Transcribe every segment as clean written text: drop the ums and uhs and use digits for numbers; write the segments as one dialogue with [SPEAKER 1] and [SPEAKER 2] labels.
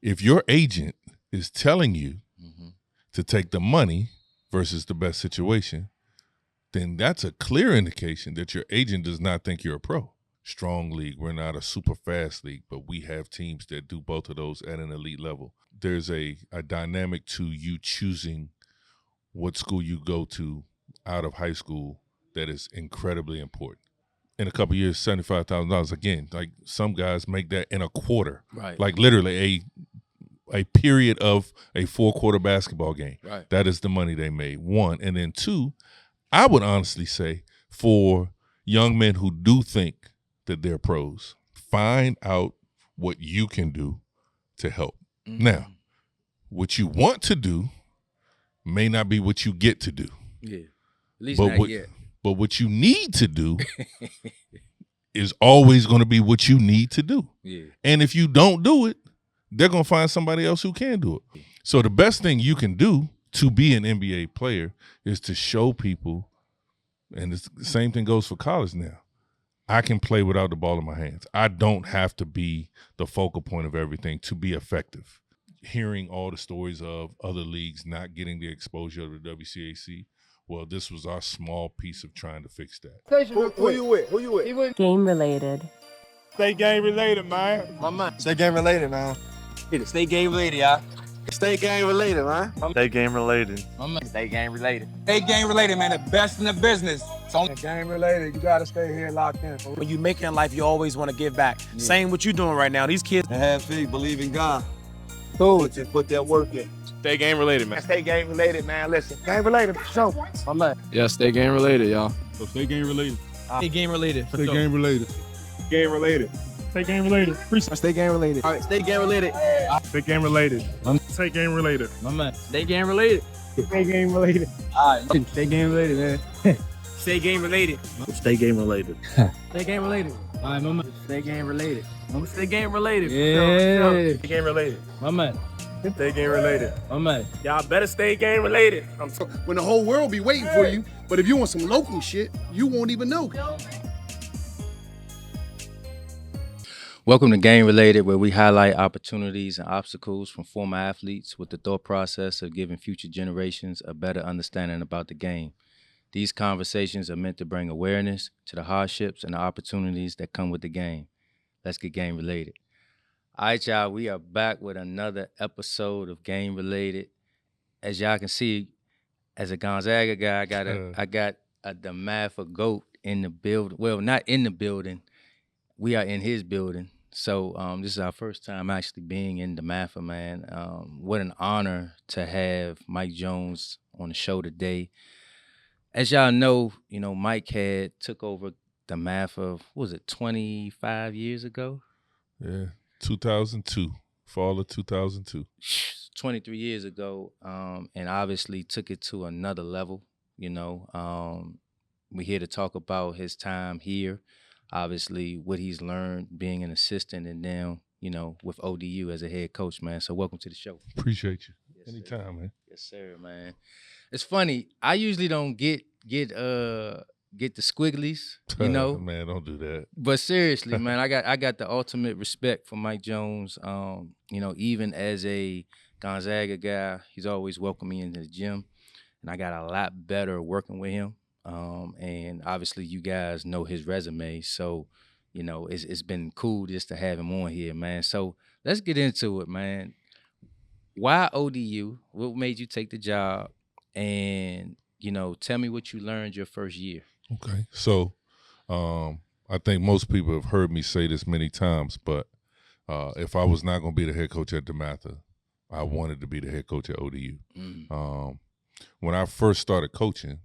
[SPEAKER 1] If your agent is telling you to take the money versus the best situation, then that's a clear indication that your agent does not think you're a pro. Strong league. We're not a super fast league, but we have teams that do both of those at an elite level. There's a dynamic to you choosing what school you go to out of high school that is incredibly important. In a couple of years, $75,000 again. Like some guys make that in a quarter,
[SPEAKER 2] right?
[SPEAKER 1] Like literally a period of a 4-quarter basketball game.
[SPEAKER 2] Right.
[SPEAKER 1] That is the money they made. One, and then two, I would honestly say for young men who do think that they're pros, find out what you can do to help. Now, what you want to do may not be what you get to do.
[SPEAKER 2] Yeah, at least not yet.
[SPEAKER 1] But what you need to do is always going to be what you need to do.
[SPEAKER 2] Yeah.
[SPEAKER 1] And if you don't do it, they're going to find somebody else who can do it. So the best thing you can do to be an NBA player is to show people, and the same thing goes for college now, I can play without the ball in my hands. I don't have to be the focal point of everything to be effective. Hearing all the stories of other leagues not getting the exposure of the WCAC, well, this was our small piece of trying to fix that.
[SPEAKER 3] Who you with?
[SPEAKER 4] Game related.
[SPEAKER 3] Stay game related, man.
[SPEAKER 5] My man. Stay game related, man.
[SPEAKER 2] Stay game related, y'all.
[SPEAKER 5] Stay game related, man.
[SPEAKER 3] Stay game related.
[SPEAKER 2] Stay game related.
[SPEAKER 6] Stay game related, man. The best in the business. It's only
[SPEAKER 5] Game related. You gotta stay here locked in.
[SPEAKER 7] When you make it in life, you always want to give back. Yeah. Same what you doing right now. These kids
[SPEAKER 5] have faith, believe in God. Cool. Just put that work in.
[SPEAKER 3] Stay game related, man.
[SPEAKER 5] Stay game related, man. Listen, game related for sure. My man.
[SPEAKER 3] Yeah, stay game related, y'all.
[SPEAKER 1] So stay game related.
[SPEAKER 7] stay game related.
[SPEAKER 1] Stay game related.
[SPEAKER 3] Game related. Stay game related.
[SPEAKER 5] Stay game related.
[SPEAKER 7] All right, stay game related.
[SPEAKER 3] Stay game related. Stay game related.
[SPEAKER 7] My man. Stay game related.
[SPEAKER 3] Stay game related.
[SPEAKER 7] All right. Stay game related, man. Stay game related.
[SPEAKER 3] Stay game related.
[SPEAKER 7] Stay game related. All right, my man. Stay game related. Stay game related.
[SPEAKER 3] Yeah. Stay game related.
[SPEAKER 7] My man.
[SPEAKER 3] Stay game related.
[SPEAKER 7] My man.
[SPEAKER 3] Y'all better stay game related.
[SPEAKER 8] When the whole world be waiting for you, but if you want some local shit, you won't even know.
[SPEAKER 2] Welcome to Game Related, where we highlight opportunities and obstacles from former athletes with the thought process of giving future generations a better understanding about the game. These conversations are meant to bring awareness to the hardships and the opportunities that come with the game. Let's get game related. All right, y'all, we are back with another episode of Game Related. As y'all can see, as a Gonzaga guy, I got a DeMatha GOAT in the building. Well, not in the building. We are in his building. So this is our first time actually being in DeMatha, man. What an honor to have Mike Jones on the show today. As y'all know, Mike had took over DeMatha, what was it, 25 years ago?
[SPEAKER 1] Yeah, 2002, fall of 2002.
[SPEAKER 2] 23 years ago, and obviously took it to another level, We're here to talk about his time here, obviously what he's learned being an assistant and now, with ODU as a head coach, man. So welcome to the show.
[SPEAKER 1] Appreciate you.
[SPEAKER 2] Yes,
[SPEAKER 1] Anytime,
[SPEAKER 2] sir.
[SPEAKER 1] man.
[SPEAKER 2] Yes, sir, man. It's funny. I usually don't get the squigglies,
[SPEAKER 1] Man, don't do that.
[SPEAKER 2] But seriously, man, I got the ultimate respect for Mike Jones. Even as a Gonzaga guy, he's always welcomed me into the gym, and I got a lot better working with him. And obviously, you guys know his resume, so it's been cool just to have him on here, man. So let's get into it, man. Why ODU? What made you take the job? And tell me what you learned your first year.
[SPEAKER 1] Okay, so I think most people have heard me say this many times, but if I was not going to be the head coach at DeMatha, I wanted to be the head coach at ODU. When I first started coaching,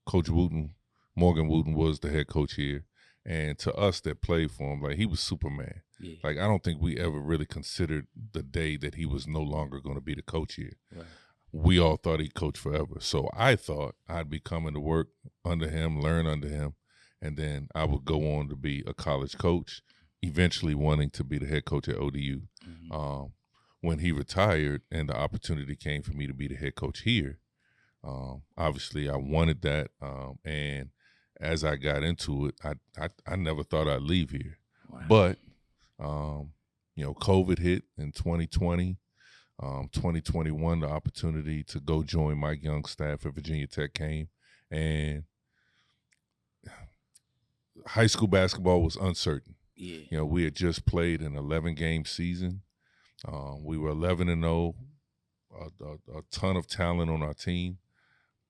[SPEAKER 1] Coach Morgan Wooten was the head coach here, and to us that played for him, like, he was Superman.
[SPEAKER 2] Yeah.
[SPEAKER 1] Like, I don't think we ever really considered the day that he was no longer going to be the coach here.
[SPEAKER 2] Right.
[SPEAKER 1] We all thought he'd coach forever. So I thought I'd be coming to work under him, learn under him, and then I would go on to be a college coach, eventually wanting to be the head coach at ODU. Mm-hmm. When he retired and the opportunity came for me to be the head coach here, obviously I wanted that. And as I got into it, I never thought I'd leave here.
[SPEAKER 2] Wow.
[SPEAKER 1] But COVID hit in 2020. 2021, the opportunity to go join Mike Young's staff at Virginia Tech came, and high school basketball was uncertain.
[SPEAKER 2] Yeah.
[SPEAKER 1] We had just played an 11-game season. We were 11-0, a ton of talent on our team,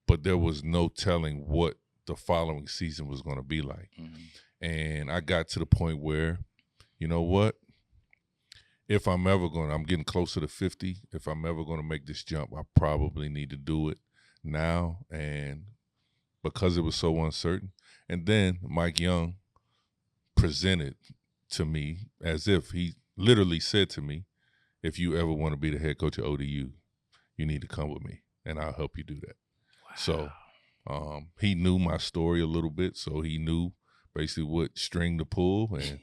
[SPEAKER 1] but there was no telling what the following season was going to be like.
[SPEAKER 2] Mm-hmm.
[SPEAKER 1] And I got to the point where, you know what? If I'm getting closer to 50, if I'm ever going to make this jump, I probably need to do it now. And because it was so uncertain. And then Mike Young presented to me as if he literally said to me, if you ever want to be the head coach at ODU, you need to come with me, and I'll help you do that.
[SPEAKER 2] Wow.
[SPEAKER 1] So he knew my story a little bit, so he knew basically what string to pull, and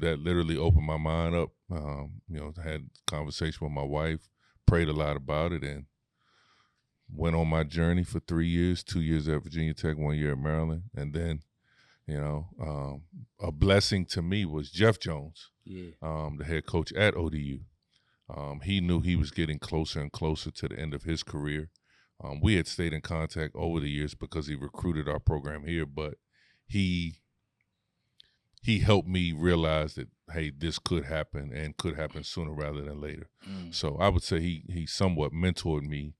[SPEAKER 1] that literally opened my mind up. Had a conversation with my wife, prayed a lot about it, and went on my journey for 3 years, 2 years at Virginia Tech, 1 year at Maryland. And then, a blessing to me was Jeff Jones, the head coach at ODU. He knew he was getting closer and closer to the end of his career. We had stayed in contact over the years because he recruited our program here, but he helped me realize that, hey, this could happen and could happen sooner rather than later. So I would say he somewhat mentored me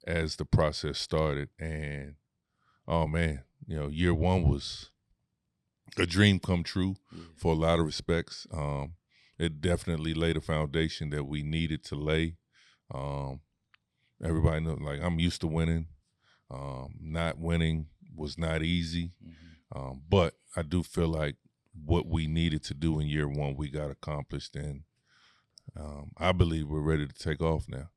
[SPEAKER 1] as the process started. And, oh, man, year one was a dream come true for a lot of respects. It definitely laid a foundation that we needed to lay. Everybody knows, like, I'm used to winning. Not winning was not easy. But I do feel like what we needed to do in year one, we got accomplished. And I believe we're ready to take off now.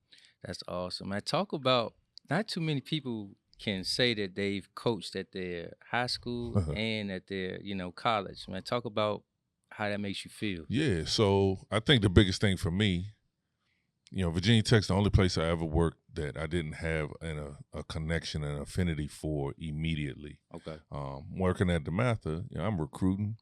[SPEAKER 2] That's awesome. I talk about, not too many people can say that they've coached at their high school and at their, college. Man, talk about how that makes you feel.
[SPEAKER 1] Yeah, so I think the biggest thing for me, Virginia Tech's the only place I ever worked that I didn't have a connection and affinity for immediately.
[SPEAKER 2] Okay.
[SPEAKER 1] Working at DeMatha, I'm recruiting.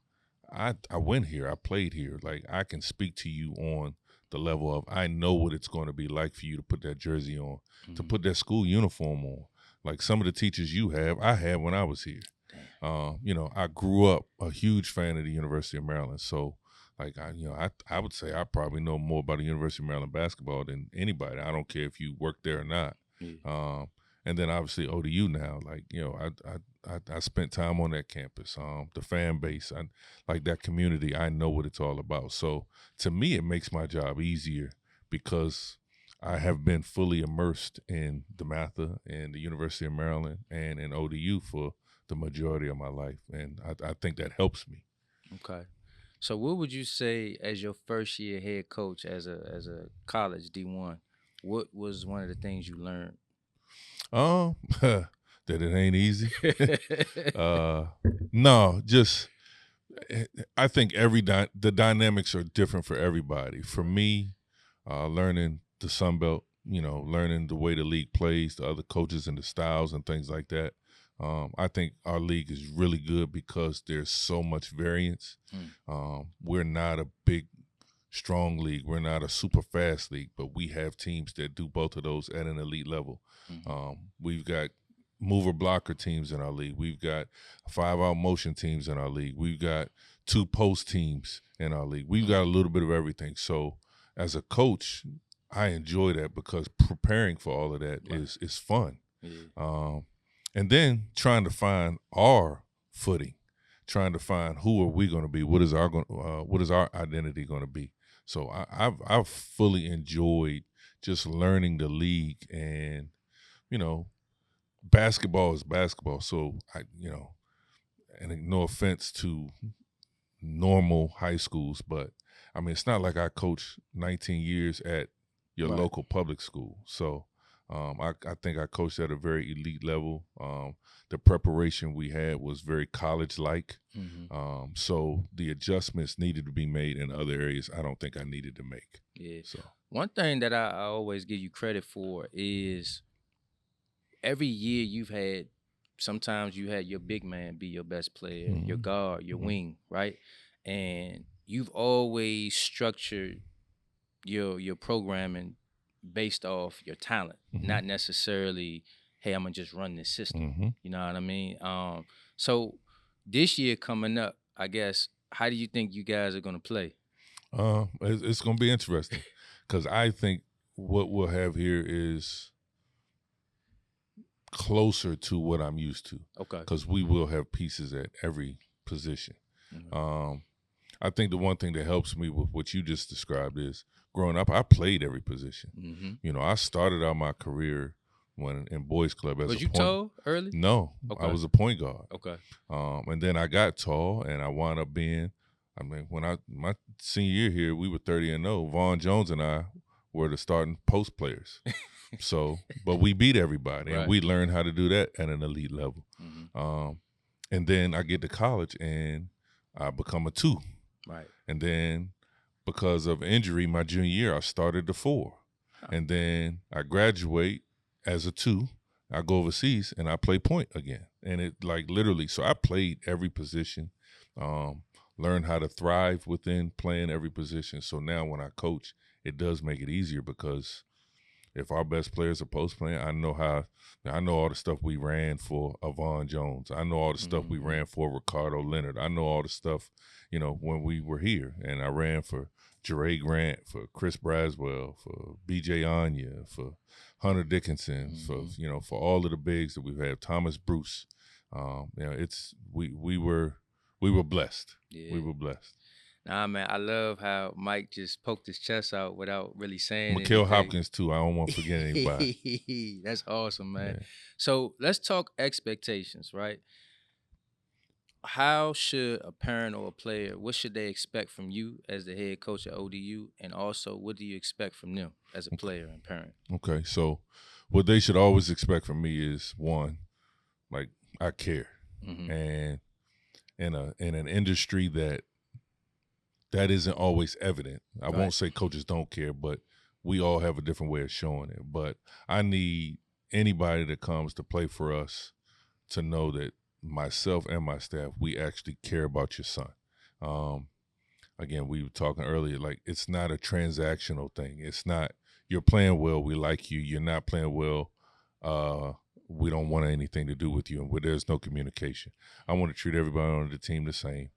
[SPEAKER 1] I went here. I played here. Like, I can speak to you on the level of, I know what it's going to be like for you to put that jersey on, to put that school uniform on. Like some of the teachers you have, I had when I was here. I grew up a huge fan of the University of Maryland. So, like, I would say I probably know more about the University of Maryland basketball than anybody. I don't care if you work there or not.
[SPEAKER 2] Yeah.
[SPEAKER 1] And then obviously ODU now, like, I spent time on that campus. The fan base, like that community, I know what it's all about. So to me, it makes my job easier because I have been fully immersed in DeMatha and the University of Maryland and in ODU for the majority of my life. And I think that helps me.
[SPEAKER 2] Okay. So what would you say as your first year head coach as a college D1? What was one of the things you learned?
[SPEAKER 1] That it ain't easy. No, just I think the dynamics are different for everybody. For me, learning the Sun Belt, learning the way the league plays, the other coaches and the styles and things like that. I think our league is really good because there's so much variance. We're not a big, strong league. We're not a super fast league, but we have teams that do both of those at an elite level. We've got mover blocker teams in our league. We've got 5-out motion teams in our league. We've got 2-post teams in our league. We've got a little bit of everything. So as a coach, I enjoy that because preparing for all of that is fun.
[SPEAKER 2] Yeah.
[SPEAKER 1] And then trying to find our footing, trying to find who are we going to be? What is our identity going to be? So I've fully enjoyed just learning the league, and basketball is basketball. So and no offense to normal high schools, but I mean it's not like I coached 19 years at your local public school. So I think I coached at a very elite level. The preparation we had was very college-like. So the adjustments needed to be made in other areas I don't think I needed to make.
[SPEAKER 2] Yeah.
[SPEAKER 1] So
[SPEAKER 2] one thing that I always give you credit for is every year sometimes you had your big man be your best player, your guard, your wing, right? And you've always structured your programming based off your talent, not necessarily, hey, I'm gonna just run this system. You know what I mean? So this year coming up, I guess, how do you think you guys are gonna play?
[SPEAKER 1] It's going to be interesting because I think what we'll have here is closer to what I'm used to.
[SPEAKER 2] Okay.
[SPEAKER 1] Because we will have pieces at every position. I think the one thing that helps me with what you just described is growing up, I played every position. You know, I started out my career when in boys club as
[SPEAKER 2] Was
[SPEAKER 1] a
[SPEAKER 2] you
[SPEAKER 1] point.
[SPEAKER 2] tall early?
[SPEAKER 1] No,
[SPEAKER 2] Okay.
[SPEAKER 1] I was a point guard.
[SPEAKER 2] Okay.
[SPEAKER 1] And then I got tall, and I wound up being. I mean, when my senior year here, we were 30-0. Vaughn Jones and I were the starting post players. So, but we beat everybody, and we learned how to do that at an elite level. And then I get to college, and I become a 2.
[SPEAKER 2] Right.
[SPEAKER 1] And then because of injury, my junior year, I started the 4. And then I graduate as a 2. I go overseas, and I play point again. And it, like, literally, so I played every position, learned how to thrive within playing every position. So now when I coach, it does make it easier because if our best players are post playing, I know all the stuff we ran for Avon Jones. I know all the stuff we ran for Ricardo Leonard. I know all the stuff, you know, when we were here. And I ran for Jeray Grant, for Chris Braswell, for BJ Anya, for Hunter Dickinson, for all of the bigs that we've had, Thomas Bruce. It's we were blessed.
[SPEAKER 2] Yeah.
[SPEAKER 1] We were blessed.
[SPEAKER 2] Nah, man, I love how Mike just poked his chest out without really saying
[SPEAKER 1] Mikael
[SPEAKER 2] anything.
[SPEAKER 1] Hopkins, too. I don't want to forget anybody.
[SPEAKER 2] That's awesome, man.
[SPEAKER 1] Yeah.
[SPEAKER 2] So let's talk expectations, right? How should a parent or a player, what should they expect from you as the head coach at ODU? And also, what do you expect from them as a player and parent?
[SPEAKER 1] Okay, so what they should always expect from me is, one, like, I care. And in an industry that isn't always evident. I won't say coaches don't care, but we all have a different way of showing it. But I need anybody that comes to play for us to know that myself and my staff, we actually care about your son. Again, we were talking earlier, like, it's not a transactional thing. It's not, you're playing well, we like you. You're not playing well, we don't want anything to do with you. And where there's no communication. I want to treat everybody on the team the same.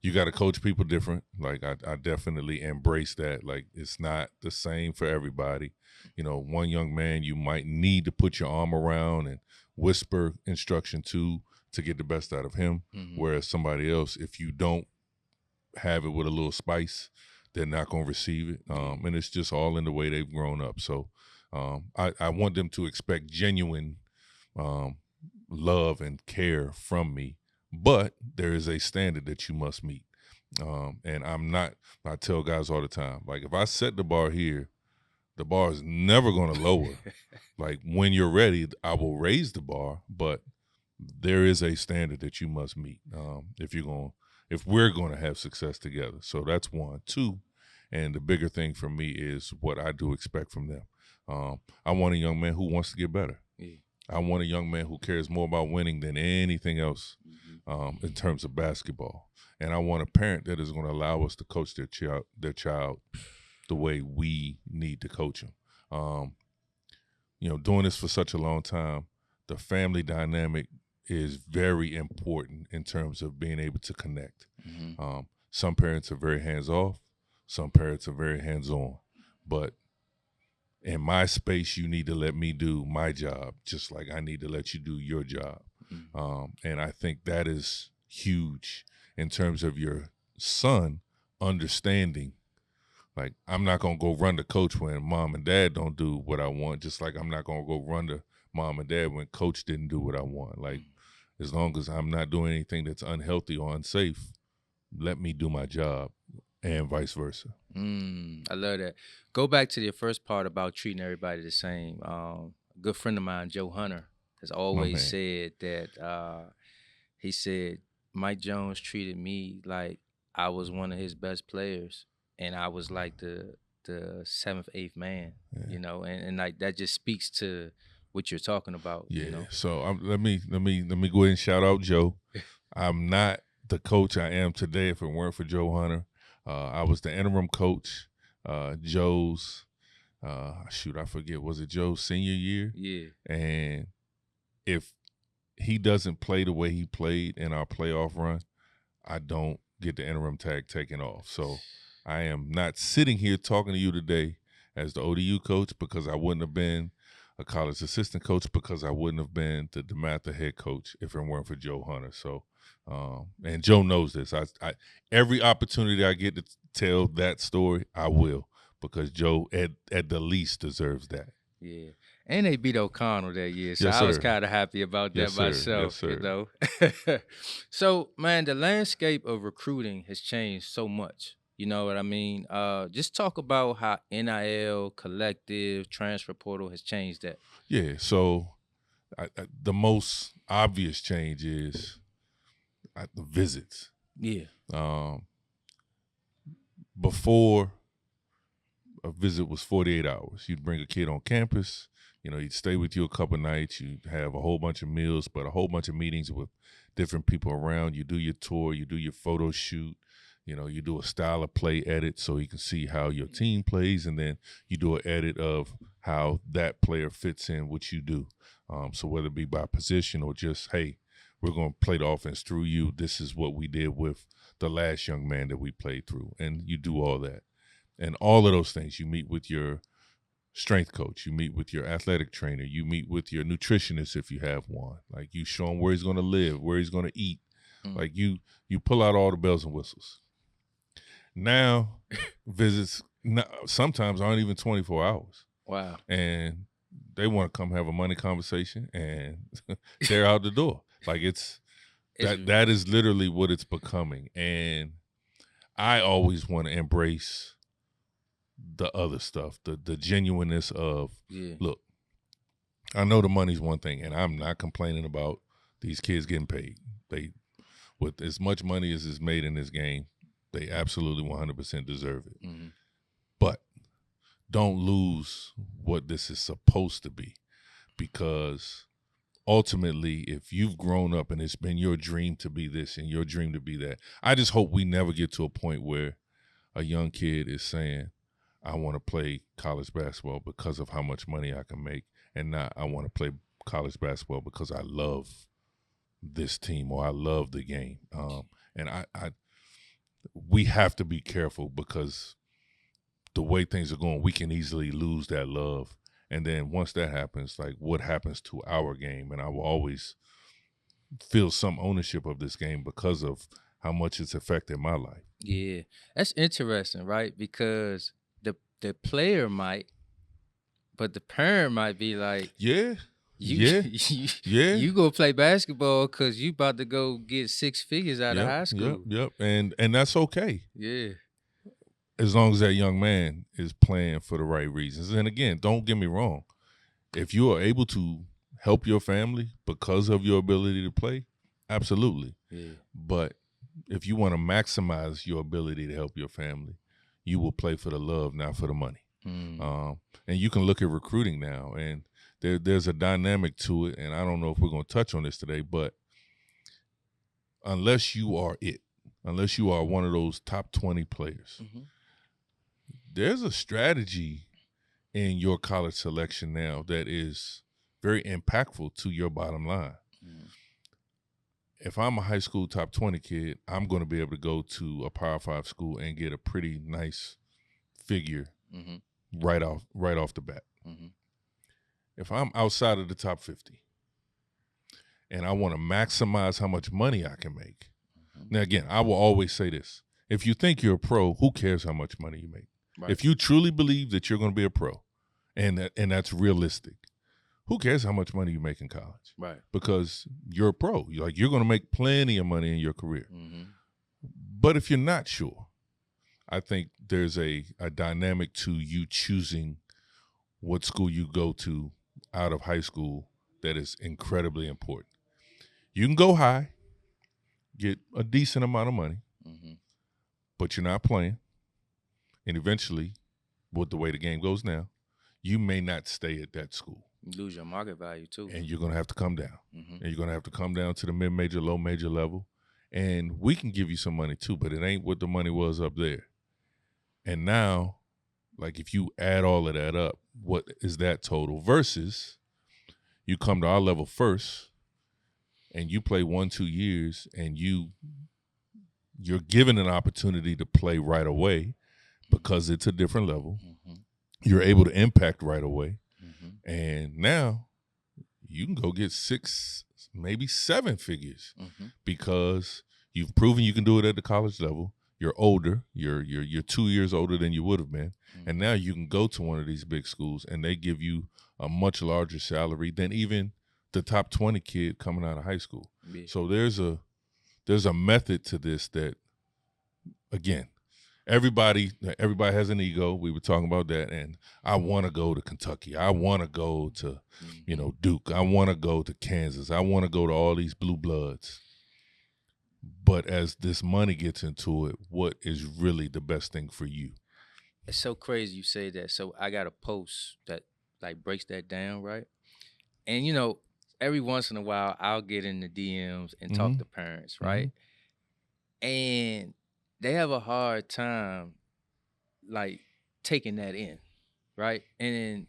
[SPEAKER 1] You got to coach people different. Like, I definitely embrace that. Like, it's not the same for everybody. You know, one young man you might need to put your arm around and whisper instruction to get the best out of him. Whereas somebody else, if you don't have it with a little spice, they're not going to receive it. And it's just all in the way they've grown up. So I want them to expect genuine love and care from me. But there is a standard that you must meet. And I tell guys all the time, like, if I set the bar here, the bar is never going to lower. Like, when you're ready, I will raise the bar, but there is a standard that you must meet if we're going to have success together. So that's one. Two, and the bigger thing for me is what I do expect from them. I want a young man who wants to get better.
[SPEAKER 2] Yeah.
[SPEAKER 1] I want a young man who cares more about winning than anything else in terms of basketball. And I want a parent that is going to allow us to coach their child the way we need to coach them. Doing this for such a long time, the family dynamic is very important in terms of being able to connect. Some parents are very hands-off. Some parents are very hands-on. But in my space, you need to let me do my job, just like I need to let you do your job. And I think that is huge in terms of your son understanding. Like, I'm not going to go run the coach when mom and dad don't do what I want, just like I'm not going to go run the mom and dad when coach didn't do what I want. Like, as long as I'm not doing anything that's unhealthy or unsafe, let me do my job, and vice versa.
[SPEAKER 2] I love that. Go back to your first part about treating everybody the same. A good friend of mine, Joe Hunter, has always said that he said, Mike Jones treated me like I was one of his best players, and I was like the seventh, eighth man, and like that just speaks to what you're talking about.
[SPEAKER 1] Yeah. So let me go ahead and shout out Joe. I'm not the coach I am today if it weren't for Joe Hunter. I was the interim coach. Joe's, I forget, was it Joe's senior year?
[SPEAKER 2] Yeah.
[SPEAKER 1] And if he doesn't play the way he played in our playoff run, I don't get the interim tag taken off. So I am not sitting here talking to you today as the ODU coach because I wouldn't have been a college assistant coach, because I wouldn't have been the DeMatha head coach if it weren't for Joe Hunter. So, and Joe knows this. I every opportunity I get to tell that story, I will, because Joe at the least deserves that.
[SPEAKER 2] Yeah. And they beat O'Connell that year, so
[SPEAKER 1] Yes,
[SPEAKER 2] I was
[SPEAKER 1] sir.
[SPEAKER 2] kind of happy about that
[SPEAKER 1] Yes, sir.
[SPEAKER 2] myself,
[SPEAKER 1] Yes, sir.
[SPEAKER 2] you know. So, man, the landscape of recruiting has changed so much. You know what I mean? Just talk about how NIL, collective, transfer portal has changed that.
[SPEAKER 1] Yeah, so the most obvious change is the visits.
[SPEAKER 2] Yeah.
[SPEAKER 1] Before, a visit was 48 hours. You'd bring a kid on campus, he'd stay with you a couple nights, you'd have a whole bunch of meals, but a whole bunch of meetings with different people around. You do your tour, you do your photo shoot, you do a style of play edit so you can see how your team plays, and then you do an edit of how that player fits in what you do. So whether it be by position or just, hey, we're going to play the offense through you. This is what we did with the last young man that we played through. And you do all that. And all of those things, you meet with your strength coach, you meet with your athletic trainer, you meet with your nutritionist if you have one. Like, you show him where he's going to live, where he's going to eat. Like, you pull out all the bells and whistles. Now, visits sometimes aren't even 24 hours.
[SPEAKER 2] Wow.
[SPEAKER 1] And they want to come have a money conversation, and they're out the door. Like, that is literally what it's becoming. And I always want to embrace the other stuff, the genuineness of, look, I know the money's one thing, and I'm not complaining about these kids getting paid. With as much money as is made in this game, they absolutely 100% deserve it.
[SPEAKER 2] Mm-hmm.
[SPEAKER 1] But don't lose what this is supposed to be, because ultimately, if you've grown up and it's been your dream to be this and your dream to be that, I just hope we never get to a point where a young kid is saying, I want to play college basketball because of how much money I can make, and not I want to play college basketball because I love this team or I love the game. And we have to be careful, because the way things are going, we can easily lose that love. And then once that happens, like, what happens to our game? And I will always feel some ownership of this game because of how much it's affected my life.
[SPEAKER 2] Yeah, that's interesting, right? Because the player might, but the parent might be like, you go play basketball because you about to go get 6 figures out of high school.
[SPEAKER 1] Yep. And that's okay.
[SPEAKER 2] Yeah.
[SPEAKER 1] As long as that young man is playing for the right reasons. And again, don't get me wrong. If you are able to help your family because of your ability to play, absolutely.
[SPEAKER 2] Yeah.
[SPEAKER 1] But if you want to maximize your ability to help your family, you will play for the love, not for the money. And you can look at recruiting now, and there's a dynamic to it, and I don't know if we're going to touch on this today, but unless you are one of those top 20 players, there's a strategy in your college selection now that is very impactful to your bottom line. If I'm a high school top 20 kid, I'm going to be able to go to a Power 5 school and get a pretty nice figure right off the bat. If I'm outside of the top 50 and I want to maximize how much money I can make. Now, again, I will always say this. If you think you're a pro, who cares how much money you make? Right. If you truly believe that you're going to be a pro, and that's realistic, who cares how much money you make in college?
[SPEAKER 2] Right.
[SPEAKER 1] Because you're a pro. You're going to make plenty of money in your career. But if you're not sure, I think there's a dynamic to you choosing what school you go to out of high school that is incredibly important. You can go high, get a decent amount of money, but you're not playing. And eventually, with the way the game goes now, you may not stay at that school.
[SPEAKER 2] You lose your market value too.
[SPEAKER 1] And you're going to have to come down. And you're going to have to come down to the mid-major, low-major level. And we can give you some money too, but it ain't what the money was up there. And now, like if you add all of that up, what is that total? Versus you come to our level first and you play 1-2 years and you're given an opportunity to play right away because it's a different level.
[SPEAKER 2] Mm-hmm.
[SPEAKER 1] You're able to impact right away.
[SPEAKER 2] Mm-hmm.
[SPEAKER 1] And now you can go get 6, maybe 7 figures
[SPEAKER 2] Mm-hmm.
[SPEAKER 1] because you've proven you can do it at the college level. You're older. You're 2 years older than you would have been.
[SPEAKER 2] Mm-hmm.
[SPEAKER 1] And now you can go to one of these big schools and they give you a much larger salary than even the top 20 kid coming out of high school.
[SPEAKER 2] Yeah.
[SPEAKER 1] So there's a method to this that, again, everybody has an ego. We were talking about that. And I want to go to Kentucky. I want to go to, Duke. I want to go to Kansas. I want to go to all these blue bloods. But as this money gets into it, what is really the best thing for you?
[SPEAKER 2] It's so crazy you say that. So I got a post that like breaks that down, right? And every once in a while I'll get in the DMs and talk to parents, right? And they have a hard time like taking that in, right? And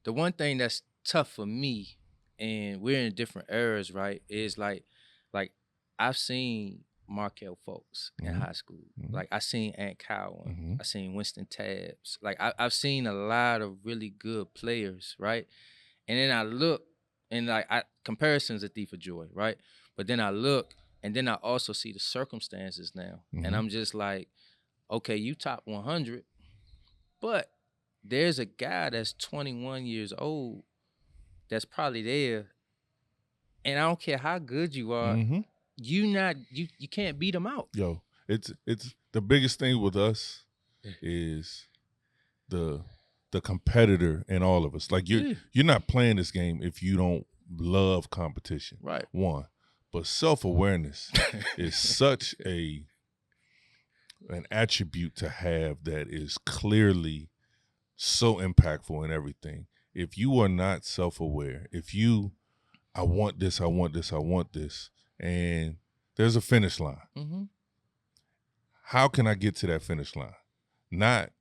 [SPEAKER 2] the one thing that's tough for me, and we're in different eras, right, is like I've seen Markel folks in high school. Like I seen Ant Cowan, I seen Winston Tabbs. Like I've seen a lot of really good players, right? And then I look and like comparisons a thief of joy, right? But then I look and then I also see the circumstances now. And I'm just like, okay, you top 100, but there's a guy that's 21 years old that's probably there. And I don't care how good you are, you can't beat them out.
[SPEAKER 1] Yo, it's the biggest thing with us is the competitor in all of us. Like you're not playing this game if you don't love competition.
[SPEAKER 2] Right.
[SPEAKER 1] One. But self-awareness is such an attribute to have that is clearly so impactful in everything. If you are not self-aware, I want this, and there's a finish line. How can I get to that finish line? Not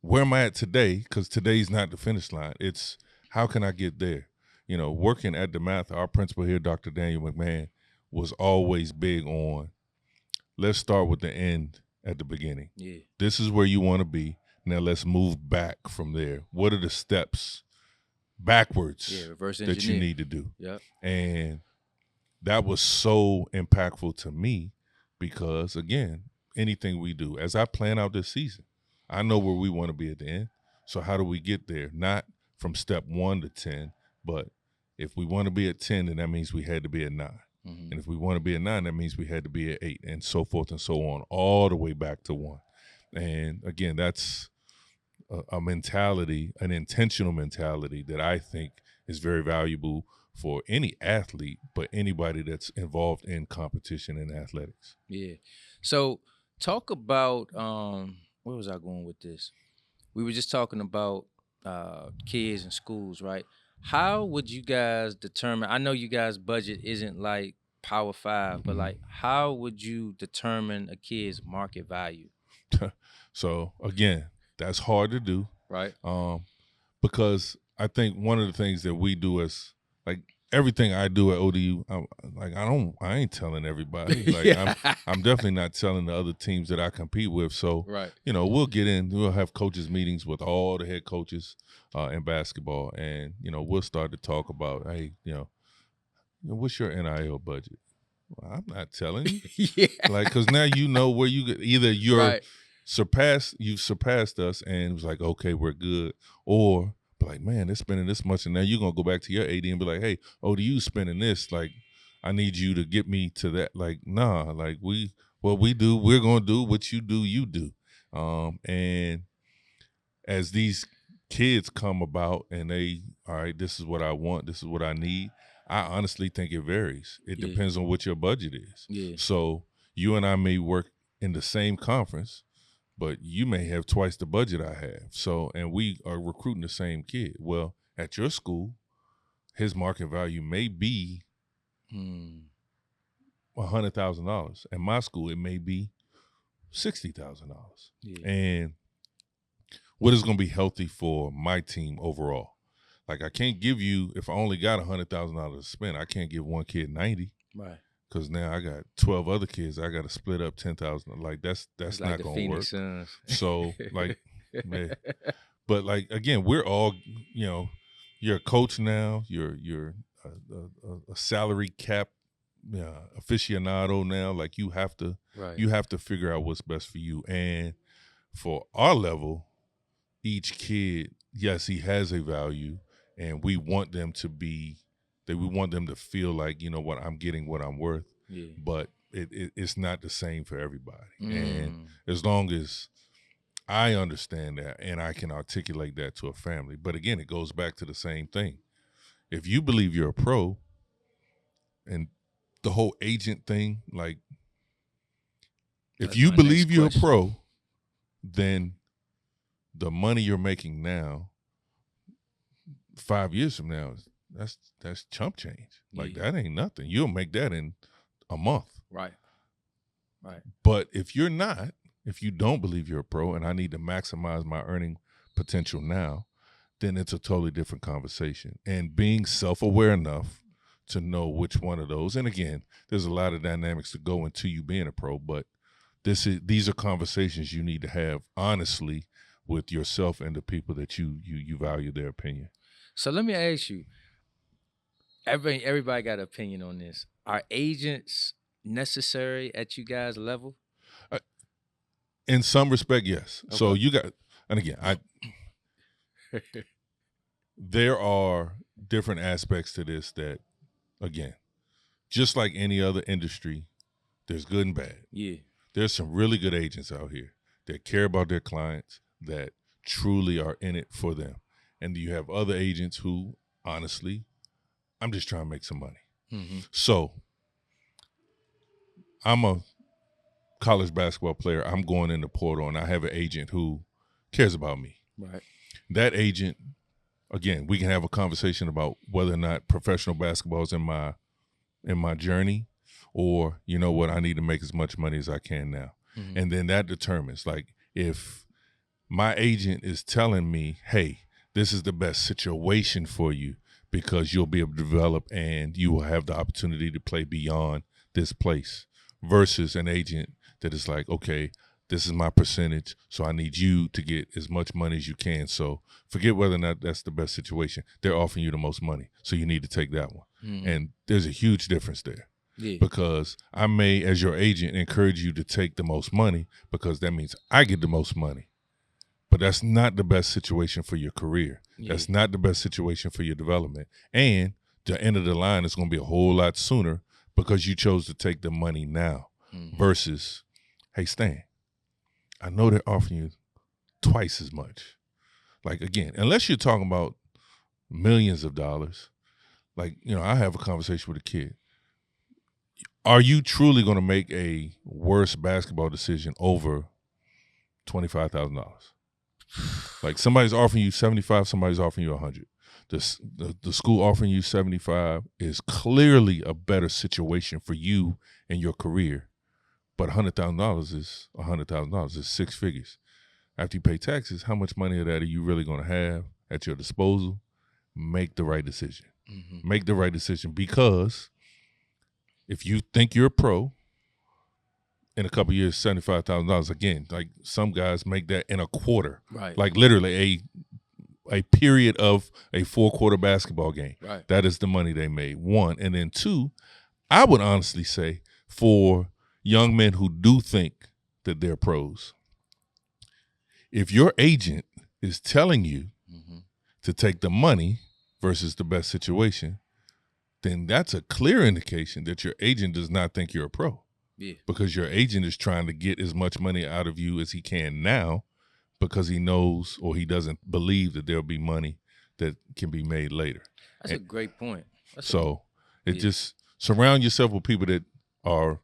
[SPEAKER 1] where am I at today, because today's not the finish line. It's how can I get there? Working at DeMatha, our principal here, Dr. Daniel McMahon, was always big on, let's start with the end at the beginning.
[SPEAKER 2] Yeah.
[SPEAKER 1] This is where you want to be. Now let's move back from there. What are the steps backwards that you need to do?
[SPEAKER 2] Yep.
[SPEAKER 1] And that was so impactful to me because, again, anything we do, as I plan out this season, I know where we want to be at the end. So how do we get there? Not from step 1 to 10, but if we want to be at 10, then that means we had to be at 9. And if we want to be at 9, that means we had to be at 8, and so forth and so on, all the way back to 1. And again, that's a mentality, an intentional mentality that I think is very valuable for any athlete, but anybody that's involved in competition and athletics.
[SPEAKER 2] Yeah. So talk about, where was I going with this? We were just talking about kids and schools, right? How would you guys determine, I know you guys' budget isn't like Power 5, but like how would you determine a kid's market value?
[SPEAKER 1] So again, that's hard to do.
[SPEAKER 2] Right.
[SPEAKER 1] Because I think one of the things that we do is like everything I do at ODU, I ain't telling everybody. Like I'm definitely not telling the other teams that I compete with. So
[SPEAKER 2] right.
[SPEAKER 1] We'll have coaches meetings with all the head coaches in basketball, and we'll start to talk about, hey, what's your NIL budget? Well, I'm not telling you.
[SPEAKER 2] Yeah.
[SPEAKER 1] Like, because now you know where either you're
[SPEAKER 2] right.
[SPEAKER 1] you've surpassed us, and it was like, okay, we're good, or like, man, they're spending this much, and now you're gonna go back to your AD and be like, hey, ODU spending this, like, I need you to get me to that. Like, nah, like we're gonna do what you do. And as these kids come about and all right, this is what I want, this is what I need, I honestly think it varies. It depends on what your budget is.
[SPEAKER 2] Yeah.
[SPEAKER 1] So you and I may work in the same conference, but you may have twice the budget I have. So, and we are recruiting the same kid. Well, at your school, his market value may be $100,000. At my school, it may be $60,000.
[SPEAKER 2] Yeah.
[SPEAKER 1] And what is going to be healthy for my team overall. Like I can't give you, if I only got $100,000 to spend, I can't give one kid 90.
[SPEAKER 2] Right.
[SPEAKER 1] Because now I got 12 other kids. I got to split up 10,000. Like that's
[SPEAKER 2] It's
[SPEAKER 1] not
[SPEAKER 2] like the
[SPEAKER 1] going to
[SPEAKER 2] Phoenix
[SPEAKER 1] work.
[SPEAKER 2] Suns.
[SPEAKER 1] So like, man. But like again, we're all, you know, you're a coach now. You're a salary cap aficionado now. Like you have to figure out what's best for you. And for our level, each kid, yes, he has a value, and we want them to be. We want them to feel like, you know what, I'm getting what I'm worth. Yeah. But it's not the same for everybody. And as long as I understand that and I can articulate that to a family. But again, it goes back to the same thing. If you believe you're a pro, and the whole agent thing, like, if you believe you're a pro, then the money you're making now, 5 years from now, that's chump change. Like that ain't nothing. You'll make that in a month.
[SPEAKER 2] Right.
[SPEAKER 1] But if you're not, if you don't believe you're a pro and I need to maximize my earning potential now, then it's a totally different conversation. And being self-aware enough to know which one of those, and again, there's a lot of dynamics to go into you being a pro, but these are conversations you need to have honestly with yourself and the people that you value their opinion.
[SPEAKER 2] So let me ask you, everybody got an opinion on this. Are agents necessary at you guys' level?
[SPEAKER 1] In some respect, yes. Okay. So you got, and again, there are different aspects to this that, again, just like any other industry, there's good and bad.
[SPEAKER 2] Yeah.
[SPEAKER 1] There's some really good agents out here that care about their clients, that truly are in it for them. And you have other agents who, honestly, I'm just trying to make some money. Mm-hmm. So I'm a college basketball player. I'm going in the portal, and I have an agent who cares about me.
[SPEAKER 2] Right.
[SPEAKER 1] That agent, again, we can have a conversation about whether or not professional basketball is in my journey, or, you know what, I need to make as much money as I can now. Mm-hmm. And then that determines, like, if my agent is telling me, hey, this is the best situation for you because you'll be able to develop and you will have the opportunity to play beyond this place, versus an agent that is like, okay, this is my percentage, so I need you to get as much money as you can. So forget whether or not that's the best situation. They're offering you the most money, so you need to take that one. Mm-hmm. And there's a huge difference there. Yeah. Because I may, as your agent, encourage you to take the most money because that means I get the most money. But that's not the best situation for your career. Yeah. That's not the best situation for your development. And the end of the line is going to be a whole lot sooner because you chose to take the money now. Mm-hmm. Versus, hey, Stan, I know they're offering you twice as much. Like, again, unless you're talking about millions of dollars, like, you know, I have a conversation with a kid. Are you truly going to make a worse basketball decision over $25,000? Like, somebody's offering you 75, somebody's offering you 100. The school offering you 75 is clearly a better situation for you and your career. But $100,000 is $100,000. It's six figures. After you pay taxes, how much money of that are you really going to have at your disposal? Make the right decision. Mm-hmm. Make the right decision, because if you think you're a pro, in a couple of years, $75,000, again, like some guys make that in a quarter. Right. Like literally a period of a 4-quarter basketball game. Right. That is the money they made, one. And then two, I would honestly say for young men who do think that they're pros, if your agent is telling you mm-hmm. to take the money versus the best situation, then that's a clear indication that your agent does not think you're a pro. Yeah. Because your agent is trying to get as much money out of you as he can now, because he knows or he doesn't believe that there'll be money that can be made later.
[SPEAKER 2] That's a great point.
[SPEAKER 1] Just surround yourself with people that are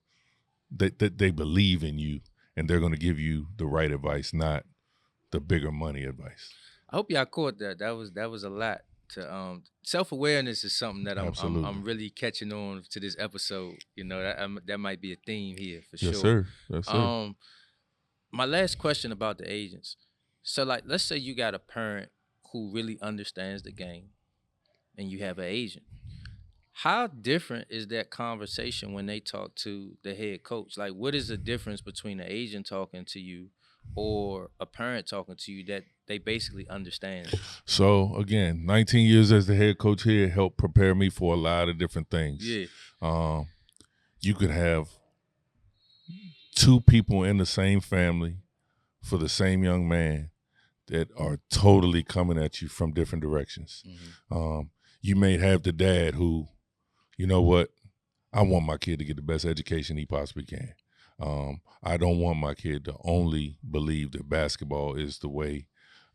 [SPEAKER 1] that they believe in you, and they're going to give you the right advice, not the bigger money advice.
[SPEAKER 2] I hope y'all caught that. That was a lot. To self-awareness is something that I'm really catching on to this episode. You know, that might be a theme here for sure.
[SPEAKER 1] Yes, sir. Yes, sir.
[SPEAKER 2] My last question about the agents. So, like, let's say you got a parent who really understands the game and you have an agent. How different is that conversation when they talk to the head coach? Like, what is the difference between an agent talking to you or a parent talking to you that they basically understand?
[SPEAKER 1] So, again, 19 years as the head coach here helped prepare me for a lot of different things.
[SPEAKER 2] Yeah.
[SPEAKER 1] You could have two people in the same family for the same young man that are totally coming at you from different directions. You may have the dad who, you know what, I want my kid to get the best education he possibly can. I don't want my kid to only believe that basketball is the way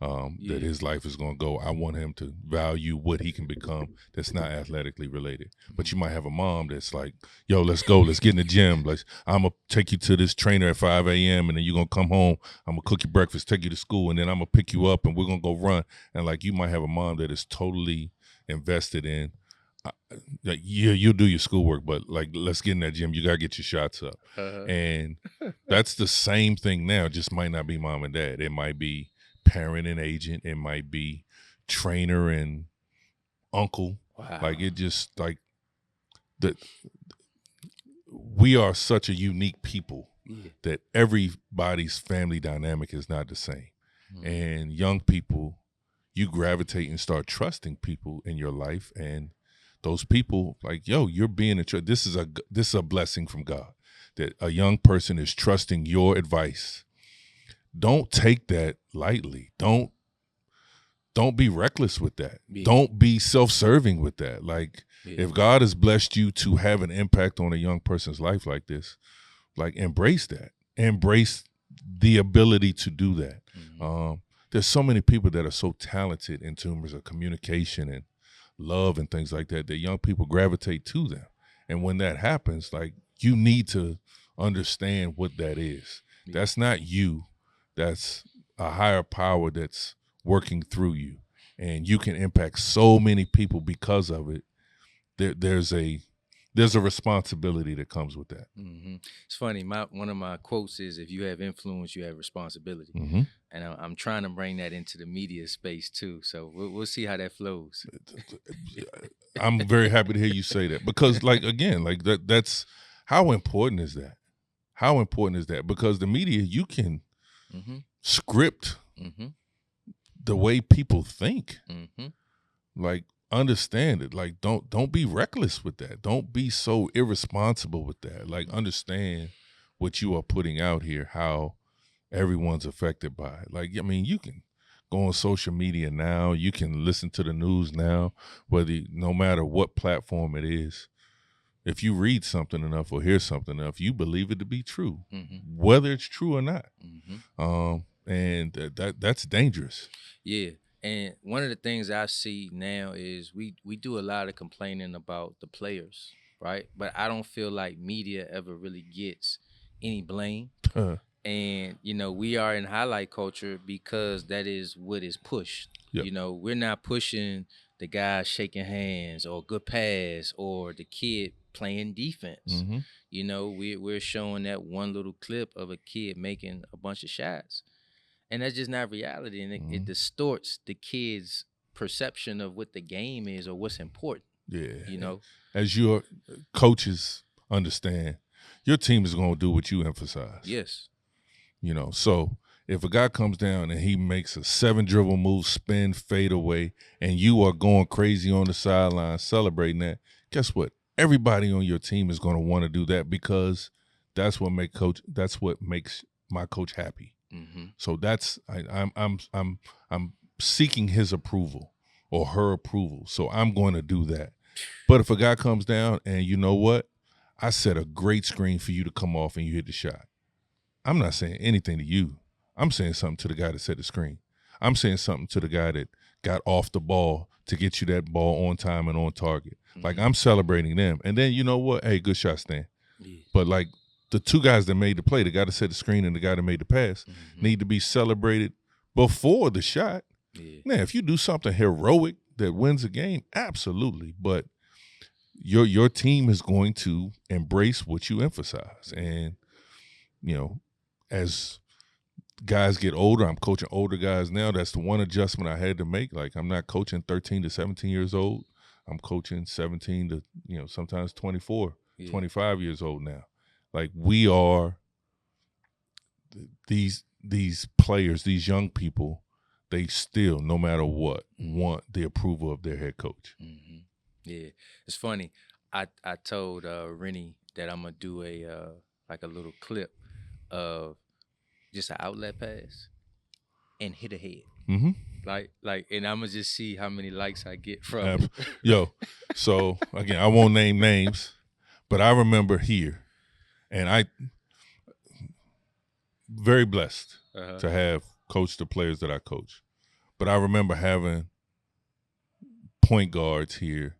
[SPEAKER 1] that his life is going to go. I want him to value what he can become that's not athletically related. But you might have a mom that's like, yo, let's go. Let's get in the gym. I'm going to take you to this trainer at 5 a.m. and then you're going to come home. I'm going to cook you breakfast, take you to school, and then I'm going to pick you up and we're going to go run. And, like, you might have a mom that is totally invested in, like, yeah, you'll do your schoolwork, but, like, let's get in that gym. You got to get your shots up. And that's the same thing now. It just might not be mom and dad. It might be parent and agent. It might be trainer and uncle.
[SPEAKER 2] Wow.
[SPEAKER 1] Like, it just, like, we are such a unique people that everybody's family dynamic is not the same. And young people, you gravitate and start trusting people in your life, and those people, like, yo, you're being this is a blessing from God that a young person is trusting your advice. Don't take that lightly. Don't be reckless with that. Don't be self-serving with that. Like, if God has blessed you to have an impact on a young person's life like this, like, embrace that. Embrace the ability to do that. There's so many people that are so talented in terms of communication and love and things like that, that young people gravitate to them. And when that happens, like, you need to understand what that is. That's not you. That's a higher power that's working through you. And you can impact so many people because of it. There's a responsibility that comes with that.
[SPEAKER 2] It's funny. One of my quotes is, if you have influence, you have responsibility. And I'm trying to bring that into the media space too. So we'll see how that flows.
[SPEAKER 1] I'm very happy to hear you say that, because, like, again, like, that's how important is that? How important is that? Because the media, you can script the way people think. Like, understand it. Like, don't be reckless with that. Don't be so irresponsible with that. Like, understand what you are putting out here, how everyone's affected by it. Like, I mean, you can go on social media now, you can listen to the news now, no matter what platform it is. If you read something enough or hear something enough, you believe it to be true, whether it's true or not. And that's dangerous.
[SPEAKER 2] Yeah. And one of the things I see now is we do a lot of complaining about the players, right? But I don't feel like media ever really gets any blame. And, you know, we are in highlight culture because that is what is pushed. You know, we're not pushing the guy shaking hands or good pass or the kid playing defense. You know, we're showing that one little clip of a kid making a bunch of shots. And that's just not reality. And it distorts the kid's perception of what the game is or what's important. You know?
[SPEAKER 1] As your coaches understand, your team is going to do what you emphasize.
[SPEAKER 2] Yes.
[SPEAKER 1] You know, so if a guy comes down and he makes a 7-dribble move, spin, fade away, and you are going crazy on the sideline celebrating that, guess what? Everybody on your team is going to want to do that, because that's what makes my coach happy. So I'm seeking his approval or her approval. So I'm going to do that. But if a guy comes down and, you know what, I set a great screen for you to come off and you hit the shot, I'm not saying anything to you. I'm saying something to the guy that set the screen. I'm saying something to the guy that got off the ball to get you that ball on time and on target. Like, I'm celebrating them. And then, you know what? Hey, good shot, Stan. But, like, the two guys that made the play, the guy that set the screen and the guy that made the pass, need to be celebrated before the shot. Now, if you do something heroic that wins a game, absolutely. But your team is going to embrace what you emphasize. And, you know, as guys get older. I'm coaching older guys now. That's the one adjustment I had to make. Like, I'm not coaching 13 to 17 years old. I'm coaching 17 to, sometimes 24, 25 years old now. Like, we are these players, these young people, they still, no matter what, want the approval of their head coach.
[SPEAKER 2] Mm-hmm. Yeah, it's funny. I told Rennie that I'm gonna do a little clip of just an outlet pass and hit a head.
[SPEAKER 1] Mm-hmm.
[SPEAKER 2] Like, and I'm gonna just see how many likes I get from it.
[SPEAKER 1] Yo, so again, I won't name names, but I remember here, and I very blessed to have coached the players that I coach. But I remember having point guards here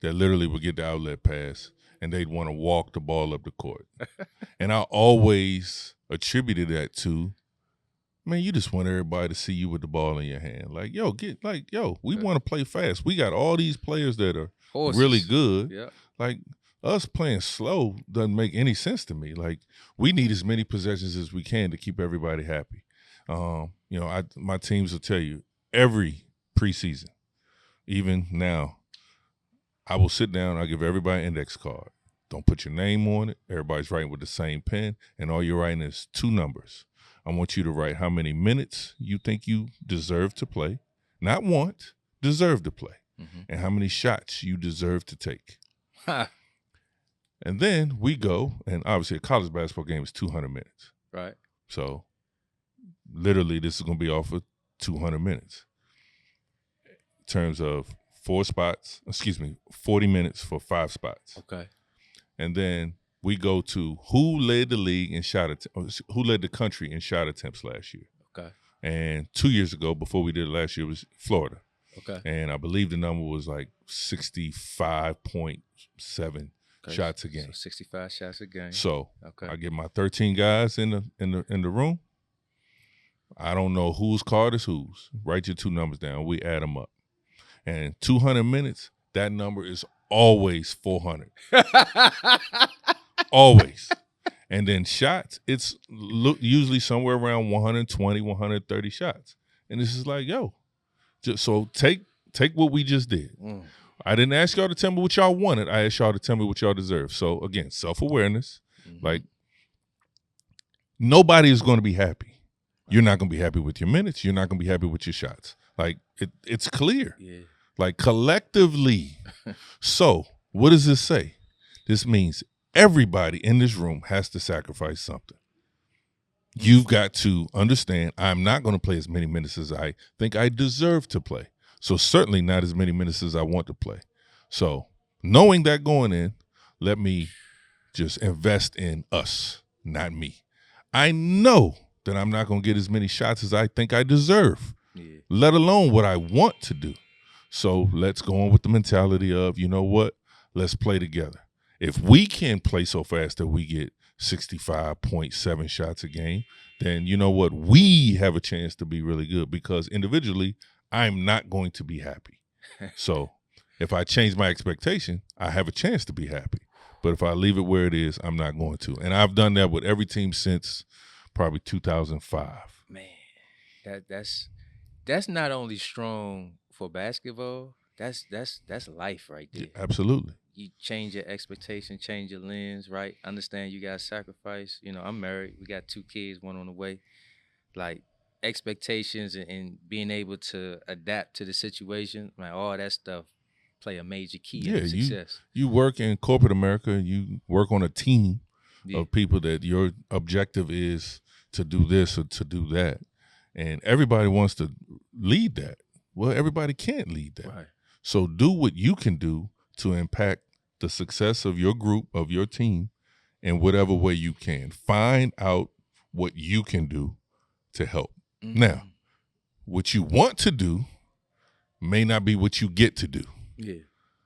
[SPEAKER 1] that literally would get the outlet pass and they'd want to walk the ball up the court. And I always attributed that to, man, you just want everybody to see you with the ball in your hand. Like, we want to play fast. We got all these players that are really good.
[SPEAKER 2] Yeah.
[SPEAKER 1] Like, us playing slow doesn't make any sense to me. Like, we need as many possessions as we can to keep everybody happy. My teams will tell you every preseason, even now, I will sit down, I'll give everybody an index card. Don't put your name on it. Everybody's writing with the same pen, and all you're writing is 2 numbers. I want you to write how many minutes you think you deserve to play, not want, deserve to play, and how many shots you deserve to take. And then we go, and obviously a college basketball game is 200 minutes.
[SPEAKER 2] Right.
[SPEAKER 1] So literally this is going to be off of 200 minutes in terms of 40 minutes for 5 spots.
[SPEAKER 2] Okay.
[SPEAKER 1] And then we go to who led the league in who led the country in shot attempts last year.
[SPEAKER 2] Okay.
[SPEAKER 1] And 2 years ago, before we did it last year, was Florida.
[SPEAKER 2] Okay.
[SPEAKER 1] And I believe the number was like 65.7 shots a game.
[SPEAKER 2] So 65 shots a game.
[SPEAKER 1] So I get my 13 guys in the room. I don't know whose card is whose. Write your 2 numbers down. We add them up. And 200 minutes, that number is always 400. Always. And then shots, it's usually somewhere around 120, 130 shots. And this is like, so take what we just did. I didn't ask y'all to tell me what y'all wanted. I asked y'all to tell me what y'all deserve. So again, self-awareness. Like, nobody is going to be happy. You're not going to be happy with your minutes. You're not going to be happy with your shots. Like, it's clear. Yeah. Like, collectively. So what does this say? This means everybody in this room has to sacrifice something. You've got to understand, I'm not going to play as many minutes as I think I deserve to play. So certainly not as many minutes as I want to play. So knowing that going in, let me just invest in us, not me. I know that I'm not going to get as many shots as I think I deserve, let alone what I want to do. So let's go on with the mentality of, you know what, let's play together. If we can play so fast that we get 65.7 shots a game, then you know what, we have a chance to be really good, because individually, I'm not going to be happy. So if I change my expectation, I have a chance to be happy. But if I leave it where it is, I'm not going to. And I've done that with every team since probably 2005.
[SPEAKER 2] Man, that's not only strong for basketball, that's life right there.
[SPEAKER 1] Yeah, absolutely.
[SPEAKER 2] You change your expectation, change your lens, right? Understand you got to sacrifice. I'm married. We got 2 kids, 1 on the way. Like, expectations and being able to adapt to the situation, like, all that stuff play a major key in success. You
[SPEAKER 1] work in corporate America, you work on a team of people that your objective is to do this or to do that. And everybody wants to lead that. Well, everybody can't lead that.
[SPEAKER 2] Right.
[SPEAKER 1] So do what you can do to impact the success of your group, of your team, in whatever way you can. Find out what you can do to help. Now, what you want to do may not be what you get to do.
[SPEAKER 2] Yeah, at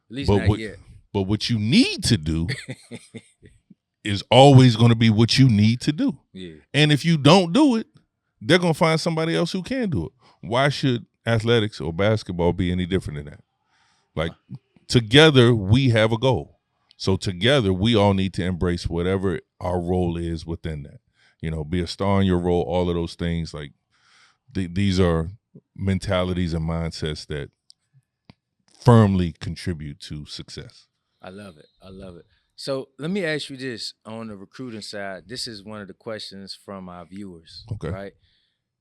[SPEAKER 2] least not yet.
[SPEAKER 1] But what you need to do is always going to be what you need to do.
[SPEAKER 2] Yeah.
[SPEAKER 1] And if you don't do it, they're going to find somebody else who can do it. Why should athletics or basketball be any different than that? Like, together we have a goal. So together we all need to embrace whatever our role is within that. be a star in your role, all of those things. Like these are mentalities and mindsets that firmly contribute to success.
[SPEAKER 2] I love it. So let me ask you this on the recruiting side. This is one of the questions from our viewers.
[SPEAKER 1] Okay.
[SPEAKER 2] Right?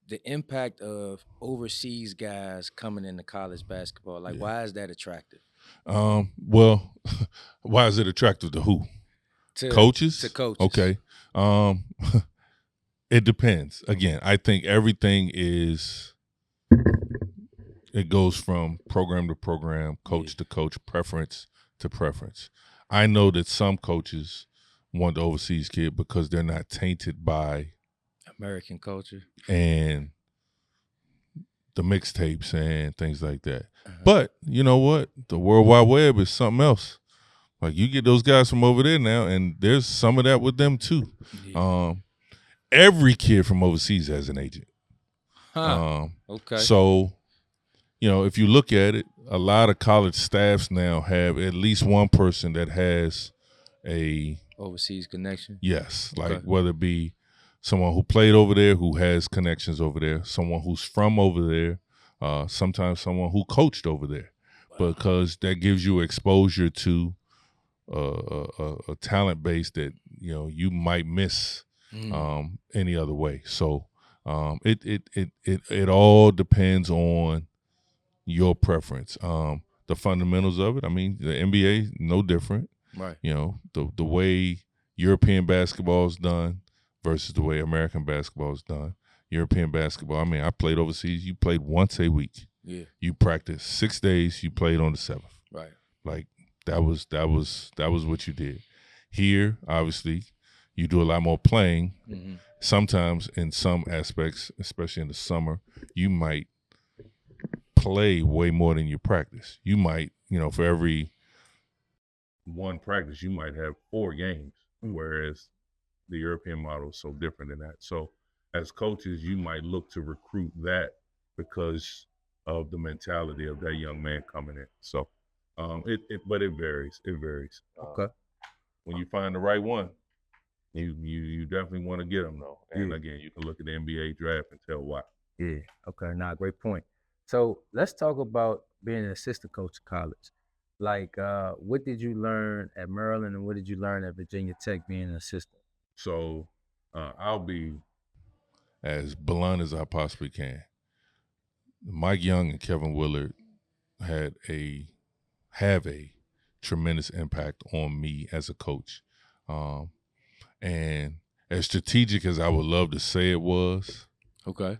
[SPEAKER 2] The impact of overseas guys coming into college basketball. Like, why is that attractive?
[SPEAKER 1] Well, why is it attractive to who? Coaches?
[SPEAKER 2] To coaches.
[SPEAKER 1] Okay. It depends. Again, I think everything it goes from program to program, coach to coach, preference to preference. I know that some coaches want the overseas kid because they're not tainted by
[SPEAKER 2] American culture
[SPEAKER 1] and the mixtapes and things like that. But you know what? The World Wide Web is something else. Like, you get those guys from over there now, and there's some of that with them too. Yeah. Every kid from overseas has an agent.
[SPEAKER 2] Okay.
[SPEAKER 1] So, if you look at it, a lot of college staffs now have at least one person that has a
[SPEAKER 2] overseas connection.
[SPEAKER 1] Yes, like whether it be someone who played over there, who has connections over there, someone who's from over there, sometimes someone who coached over there, because that gives you exposure to a talent base that you might miss any other way. So it all depends on your preference. The fundamentals of it. I mean, the NBA no different.
[SPEAKER 2] Right.
[SPEAKER 1] The way European basketball is done versus the way American basketball is done. European basketball, I mean, I played overseas. You played once a week.
[SPEAKER 2] Yeah.
[SPEAKER 1] You practiced 6 days. You played on the 7th.
[SPEAKER 2] Right.
[SPEAKER 1] Like that was what you did. Here, obviously, you do a lot more playing. Mm-hmm. Sometimes in some aspects, especially in the summer, you might play way more than you practice. You might, for every one practice, you might have 4 games, whereas the European model is so different than that. So as coaches, you might look to recruit that because of the mentality of that young man coming in. So but it varies. It varies.
[SPEAKER 2] Okay.
[SPEAKER 1] When you find the right one, you definitely want to get them though. And again, you can look at the NBA draft and tell why.
[SPEAKER 2] Yeah. Okay. Great point. So let's talk about being an assistant coach at college. Like, what did you learn at Maryland and what did you learn at Virginia Tech being an assistant?
[SPEAKER 1] So I'll be as blunt as I possibly can. Mike Young and Kevin Willard have a tremendous impact on me as a coach. And as strategic as I would love to say it was,
[SPEAKER 2] okay,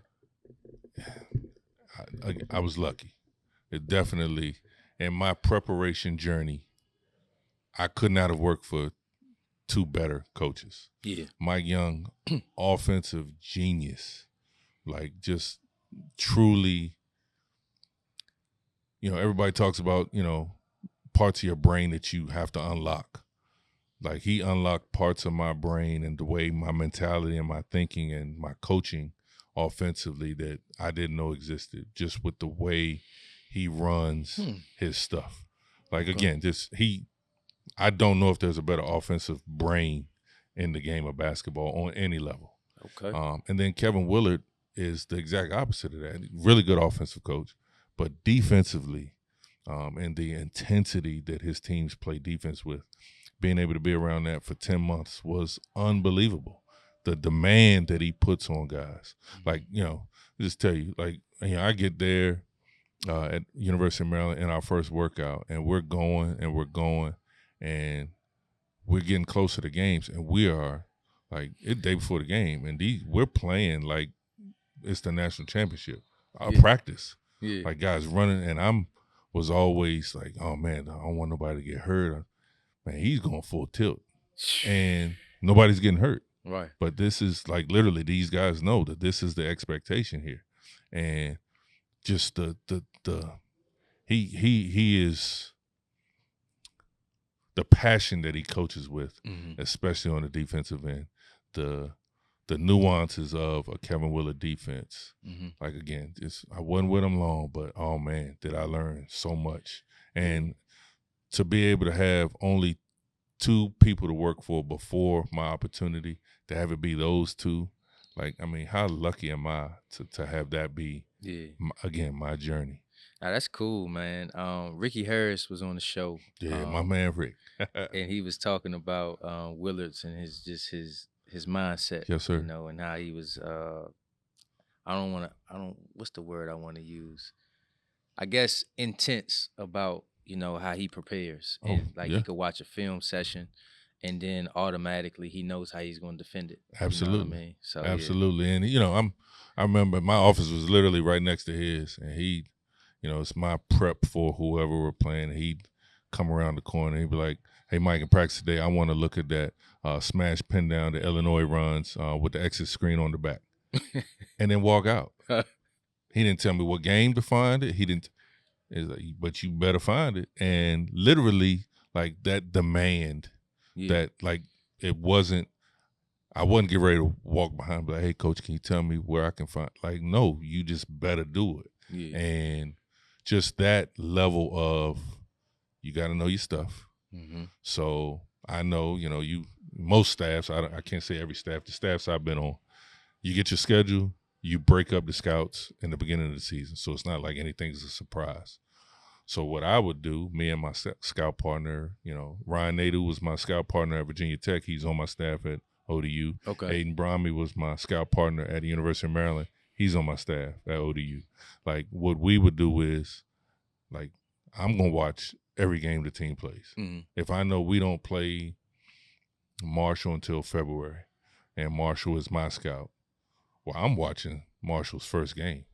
[SPEAKER 1] I was lucky. It definitely, in my preparation journey, I could not have worked for 2 better coaches.
[SPEAKER 2] Yeah.
[SPEAKER 1] Mike Young, offensive genius, like just truly, everybody talks about, parts of your brain that you have to unlock. Like, he unlocked parts of my brain and the way my mentality and my thinking and my coaching offensively that I didn't know existed, just with the way he runs his stuff. Like, again, I don't know if there's a better offensive brain in the game of basketball on any level.
[SPEAKER 2] Okay.
[SPEAKER 1] And then Kevin Willard is the exact opposite of that. Really good offensive coach, but defensively, and the intensity that his teams play defense with, being able to be around that for 10 months was unbelievable. The demand that he puts on guys. Like, just tell you, like, I get there at University of Maryland in our first workout, and we're going, and we're getting closer to games, and we are, like, it's day before the game, and we're playing like it's the national championship. Our practice. Yeah. Like, guys running, and was always like, oh, man, I don't want nobody to get hurt. Man, he's going full tilt, and nobody's getting hurt.
[SPEAKER 2] Right.
[SPEAKER 1] But this is, like, literally, these guys know that this is the expectation here, and just he is the passion that he coaches with, especially on the defensive end, the nuances of a Kevin Willard defense. Like, again, I wasn't with him long, but oh man, did I learn so much. And to be able to have only two people to work for before my opportunity, to have it be those two, like, I mean, how lucky am I to have that be, my journey.
[SPEAKER 2] Now, that's cool, man. Ricky Harris was on the show.
[SPEAKER 1] Yeah, my man Rick.
[SPEAKER 2] And he was talking about Willards and his mindset.
[SPEAKER 1] Yes, sir.
[SPEAKER 2] You know, and how he was what's the word I want to use? I guess intense about, you know, how he prepares. And he could watch a film session and then automatically he knows how he's going to defend it.
[SPEAKER 1] Absolutely.
[SPEAKER 2] You know what I mean? So
[SPEAKER 1] absolutely. And you know, I remember my office was literally right next to his, and he, you know, it's my prep for whoever we're playing. He'd come around the corner. He'd be like, "Hey, Mike, in practice today, I want to look at that smash pin down that Illinois runs with the exit screen on the back," and then walk out. He didn't tell me what game to find it. He didn't. It's like, but you better find it. And literally, like that demand, that like it wasn't. I wasn't getting ready to walk behind, but like, "Hey, coach, can you tell me where I can find?" Like, no, you just better do it.
[SPEAKER 2] Yeah.
[SPEAKER 1] And just that level of, you got to know your stuff.
[SPEAKER 2] Mm-hmm.
[SPEAKER 1] So I know, you know, most staffs, I can't say every staff, the staffs I've been on, you get your schedule, you break up the scouts in the beginning of the season. So it's not like anything's a surprise. So what I would do, me and my scout partner, you know, Ryan Nadeau was my scout partner at Virginia Tech. He's on my staff at ODU.
[SPEAKER 2] Okay.
[SPEAKER 1] Aiden Bromley was my scout partner at the University of Maryland. He's on my staff at ODU. Like, what we would do is, like, I'm going to watch every game the team plays.
[SPEAKER 2] Mm-hmm.
[SPEAKER 1] If I know we don't play Marshall until February, and Marshall is my scout, well, I'm watching Marshall's first game.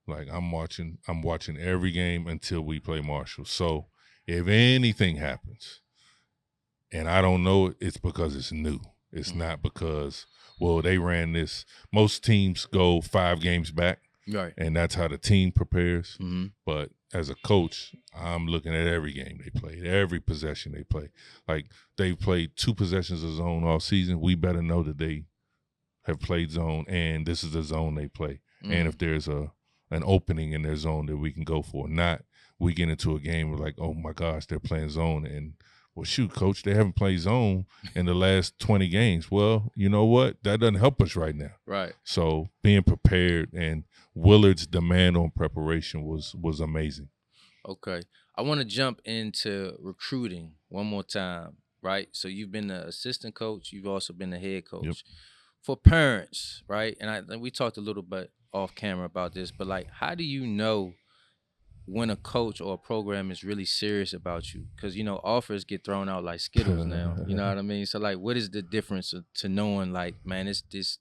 [SPEAKER 1] Like, I'm watching every game until we play Marshall. So if anything happens and I don't know it, it's because it's new. It's not because, well, they ran this. Most teams go 5 games back,
[SPEAKER 2] right?
[SPEAKER 1] And that's how the team prepares.
[SPEAKER 2] Mm-hmm.
[SPEAKER 1] But as a coach, I'm looking at every game they play, every possession they play. Like, they've played 2 possessions of zone all season. We better know that they have played zone, and this is the zone they play. Mm-hmm. And if there's an opening in their zone that we can go for, not we get into a game where, like, oh my gosh, they're playing zone, and well, shoot, coach, they haven't played zone in the last 20 games. Well, you know what? That doesn't help us right now.
[SPEAKER 2] Right.
[SPEAKER 1] So being prepared, and Willard's demand on preparation was amazing.
[SPEAKER 2] Okay. I want to jump into recruiting one more time, right? So you've been the assistant coach. You've also been the head coach.
[SPEAKER 1] Yep.
[SPEAKER 2] For parents, right? And we talked a little bit off camera about this, but, like, how do you know when a coach or a program is really serious about you? Because, you know, offers get thrown out like Skittles now. You know what I mean? So, like, what is the difference to knowing, like, man, this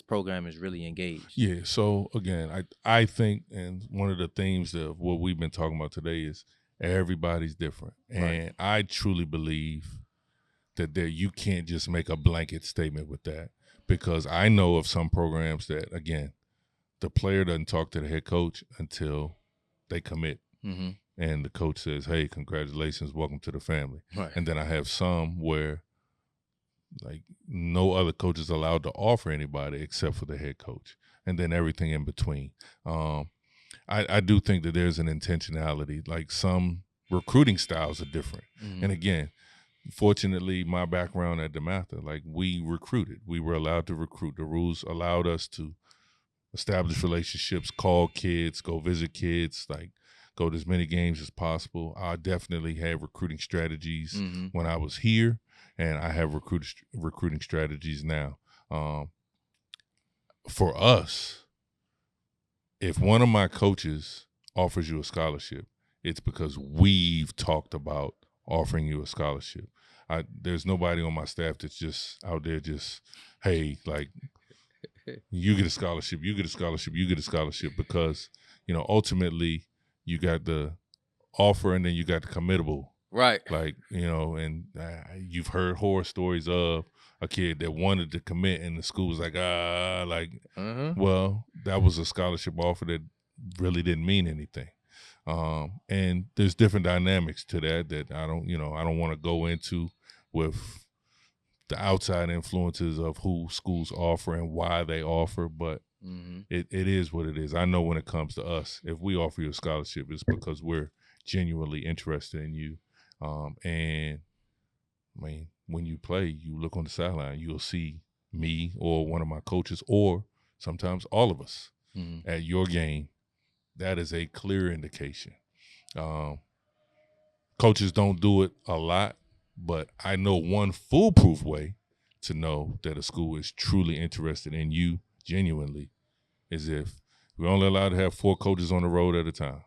[SPEAKER 2] program is really engaged? Yeah.
[SPEAKER 1] So again, I think, and one of the themes of what we've been talking about today is everybody's different, and I truly believe that you can't just make a blanket statement with that, because I know of some programs that, again, the player doesn't talk to the head coach until they commit.
[SPEAKER 2] Mm-hmm.
[SPEAKER 1] And the coach says, "Hey, congratulations, welcome to the family."
[SPEAKER 2] Right. And
[SPEAKER 1] then I have some where, like, no other coach is allowed to offer anybody except for the head coach, and then everything in between. I do think that there's an intentionality. Like, some recruiting styles are different. Mm-hmm. And again, fortunately, my background at DeMatha, like, we recruited. We were allowed to recruit. The rules allowed us to establish relationships, call kids, go visit kids, like, go to as many games as possible. I definitely had recruiting strategies when I was here, and I have recruiting strategies now. For us, if one of my coaches offers you a scholarship, it's because we've talked about offering you a scholarship. There's nobody on my staff that's just out there just, hey, like, you get a scholarship, you get a scholarship, you get a scholarship, because, you know, ultimately you got the offer and then you got the committable.
[SPEAKER 2] Right.
[SPEAKER 1] Like, you know, and you've heard horror stories of a kid that wanted to commit and the school was like, well, that was a scholarship offer that really didn't mean anything. And there's different dynamics to that I don't want to go into with the outside influences of who schools offer and why they offer, but it is what it is. I know when it comes to us, if we offer you a scholarship, it's because we're genuinely interested in you. And I mean, when you play, you look on the sideline, you'll see me or one of my coaches or sometimes all of us at your game. That is a clear indication. Coaches don't do it a lot, but I know one foolproof way to know that a school is truly interested in you genuinely is if we're only allowed to have 4 coaches on the road at a time.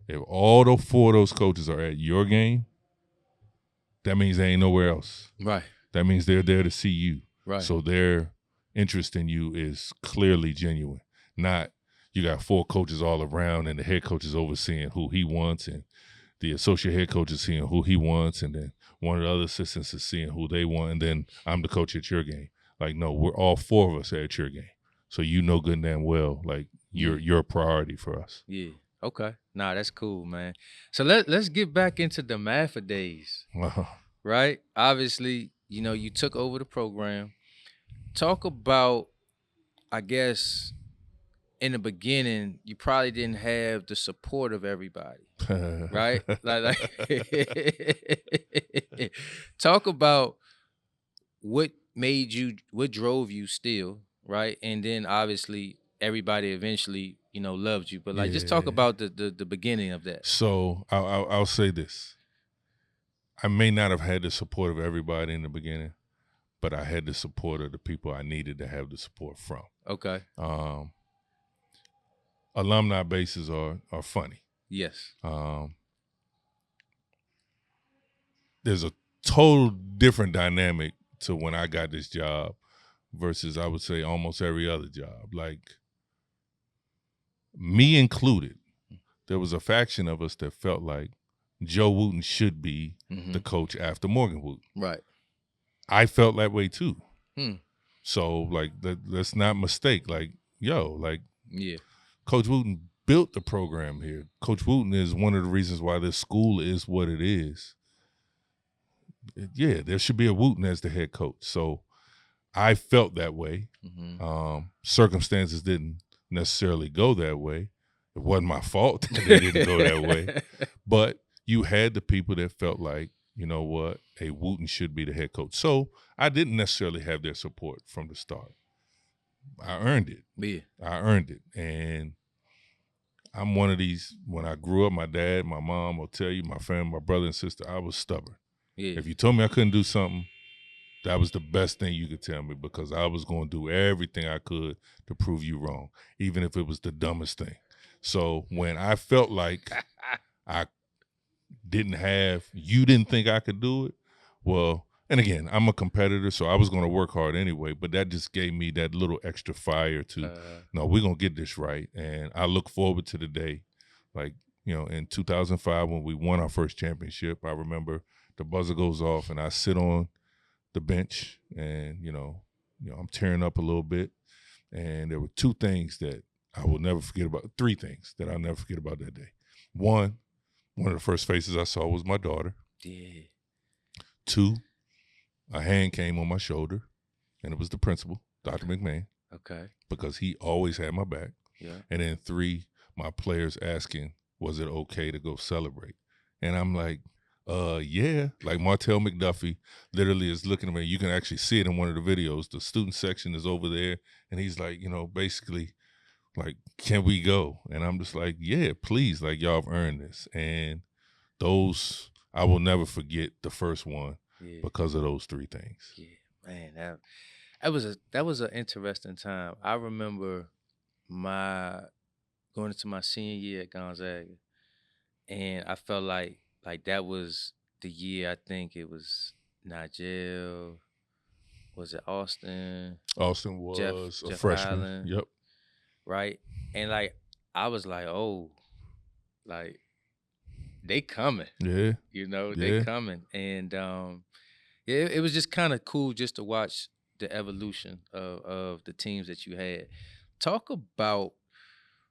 [SPEAKER 1] If all the 4 of those coaches are at your game, that means they ain't nowhere else.
[SPEAKER 2] Right.
[SPEAKER 1] That means they're there to see you.
[SPEAKER 2] Right.
[SPEAKER 1] So their interest in you is clearly genuine. Not you got 4 coaches all around and the head coach is overseeing who he wants and the associate head coach is seeing who he wants and then one of the other assistants is seeing who they want and then I'm the coach at your game. Like, no, we're all 4 of us at your game. So you know good and damn well, like, you're a priority for us.
[SPEAKER 2] Yeah. Okay. Nah, that's cool, man. So let's get back into the DeMatha days, right? Obviously, you know, you took over the program. Talk about, I guess, in the beginning, you probably didn't have the support of everybody, right? Talk about what drove you still, right? And then obviously everybody eventually, you know, loved you. But just talk about the beginning of that.
[SPEAKER 1] So I'll say this. I may not have had the support of everybody in the beginning, but I had the support of the people I needed to have the support from.
[SPEAKER 2] Okay.
[SPEAKER 1] Alumni bases are funny.
[SPEAKER 2] Yes.
[SPEAKER 1] There's a total different dynamic to when I got this job versus I would say almost every other job. Like, me included, there was a faction of us that felt like Joe Wooten should be the coach after Morgan Wooten.
[SPEAKER 2] Right.
[SPEAKER 1] I felt that way too. So, like, let's not mistake. Like,
[SPEAKER 2] yeah,
[SPEAKER 1] Coach Wooten built the program here. Coach Wooten is one of the reasons why this school is what it is. Yeah, there should be a Wooten as the head coach. So I felt that way. Circumstances didn't necessarily go that way. It wasn't my fault that they didn't go that way. But you had the people that felt like, you know what, a Wooten should be the head coach. So I didn't necessarily have their support from the start. I earned it.
[SPEAKER 2] Yeah.
[SPEAKER 1] I earned it. And I'm one of these, when I grew up, my dad, my mom will tell you, my family, my brother and sister, I was stubborn.
[SPEAKER 2] Yeah.
[SPEAKER 1] If you told me I couldn't do something, that was the best thing you could tell me because I was going to do everything I could to prove you wrong, even if it was the dumbest thing. So when I felt like I you didn't think I could do it, well, and again, I'm a competitor, so I was going to work hard anyway, but that just gave me that little extra fire to, no, we're going to get this right. And I look forward to the day, like, you know, in 2005 when we won our first championship, I remember the buzzer goes off and I sit on the bench and, you know, I'm tearing up a little bit. And there were 2 things that I will never forget about, 3 things that I'll never forget about that day. One of the first faces I saw was my daughter.
[SPEAKER 2] Yeah.
[SPEAKER 1] 2, a hand came on my shoulder, and it was the principal, Dr. McMahon.
[SPEAKER 2] Okay.
[SPEAKER 1] Because he always had my back.
[SPEAKER 2] Yeah.
[SPEAKER 1] And then 3, my players asking, was it okay to go celebrate? And I'm like, yeah. Like Martell McDuffie literally is looking at me. You can actually see it in one of the videos. The student section is over there, and he's like, you know, basically, like, can we go? And I'm just like, yeah, please. Like, y'all have earned this. And those, I will never forget the first one because of those 3 things.
[SPEAKER 2] Yeah, man, that was an interesting time. I remember going into my senior year at Gonzaga, and I felt like that was the year. I think it was Nigel. Was it Austin?
[SPEAKER 1] Austin was a
[SPEAKER 2] Jeff
[SPEAKER 1] freshman.
[SPEAKER 2] Allen,
[SPEAKER 1] Yep.
[SPEAKER 2] right? And like I was like, oh, like they coming.
[SPEAKER 1] Yeah.
[SPEAKER 2] You know, they coming. And it was just kind of cool just to watch the evolution of the teams that you had. Talk about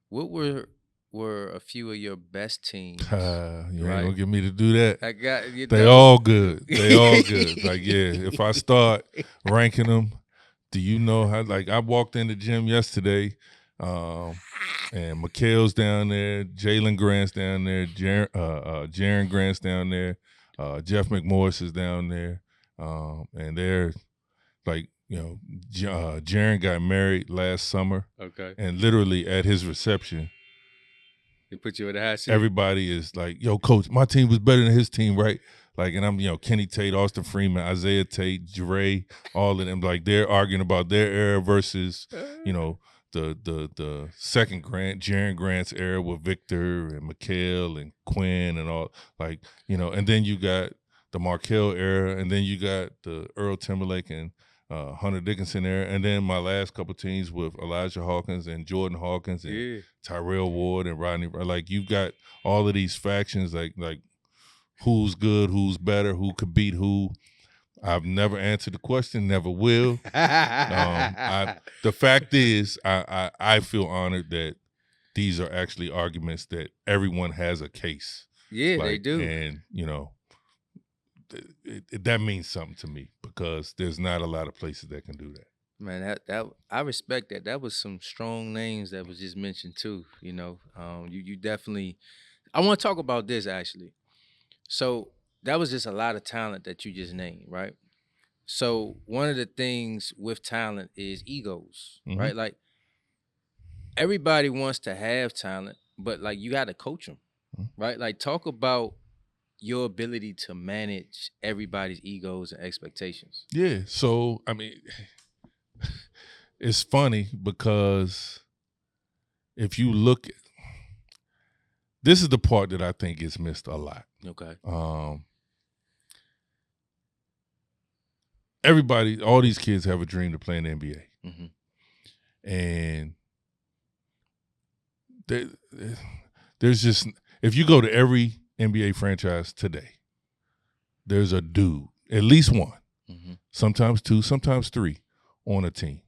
[SPEAKER 2] what were a few of your best teams.
[SPEAKER 1] You ain't gonna get me to do that.
[SPEAKER 2] I got
[SPEAKER 1] They all good. They all good. Like, yeah, if I start ranking them, do you know how, like, I walked in the gym yesterday, and Mikhail's down there, Jalen Grant's down there, Jaron Grant's down there, Jeff McMorris is down there, and they're like, Jaren got married last summer,
[SPEAKER 2] Okay.
[SPEAKER 1] and literally at his reception,
[SPEAKER 2] They put you in the hot seat.
[SPEAKER 1] everybody is like, "Yo, coach, my team was better than his team, right?" Like, and I'm, Kenny Tate, Austin Freeman, Isaiah Tate, Dre, all of them, like they're arguing about their era versus, the second Jaren Grant's era with Victor and Mikal and Quinn and all, like, and then you got the Markelle era, and then you got the Earl Timberlake and Hunter Dickinson era, and then my last couple teams with Elijah Hawkins and Jordan Hawkins and Tyrell Ward and Rodney. Like, you've got all of these factions, like who's good, who's better, who could beat who. I've never answered the question, never will. The fact is, I feel honored that these are actually arguments that everyone has a case.
[SPEAKER 2] Yeah, they do.
[SPEAKER 1] And, that means something to me because there's not a lot of places that can do that.
[SPEAKER 2] Man, that I respect that. That was some strong names that was just mentioned too. You definitely. I want to talk about this actually. So that was just a lot of talent that you just named, right? So one of the things with talent is egos, right? Like, everybody wants to have talent, but like, you got to coach them, right? Like, talk about your ability to manage everybody's egos and expectations.
[SPEAKER 1] Yeah. So, I mean, it's funny because if you look at, this is the part that I think gets missed a lot.
[SPEAKER 2] Okay.
[SPEAKER 1] Everybody, all these kids have a dream to play in the NBA. And there's just, if you go to every NBA franchise today, there's a dude, at least one, sometimes two, sometimes three on a team.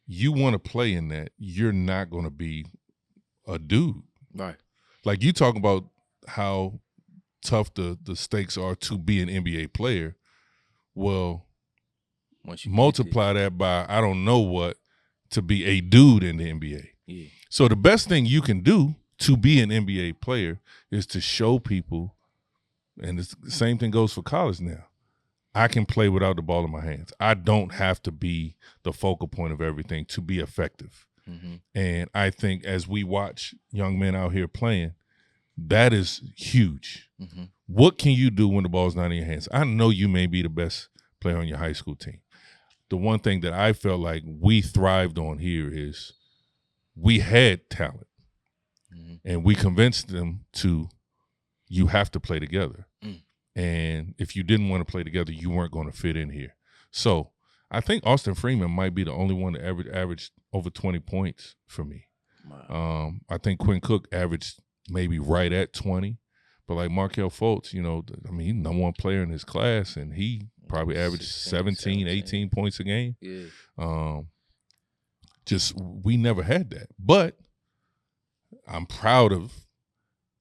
[SPEAKER 1] You want to play in that, you're not going to be a dude.
[SPEAKER 2] Right.
[SPEAKER 1] Like, you talk about how tough the stakes are to be an NBA player. Well, once you multiply that by I don't know what to be a dude in the NBA.
[SPEAKER 2] Yeah.
[SPEAKER 1] So the best thing you can do to be an NBA player is to show people, and the same thing goes for college now, I can play without the ball in my hands. I don't have to be the focal point of everything to be effective. And I think as we watch young men out here playing, that is huge. What can you do when the ball's not in your hands? I know you may be the best player on your high school team. The one thing that I felt like we thrived on here is we had talent. And we convinced them you have to play together. And if you didn't want to play together, you weren't going to fit in here. So I think Austin Freeman might be the only one to average over 20 points for me. Wow. I think Quinn Cook averaged maybe right at 20. But like Markelle Fultz, he's the number one player in his class, and he probably averaged 17, 18 points a game. Yeah. We never had that. But I'm proud of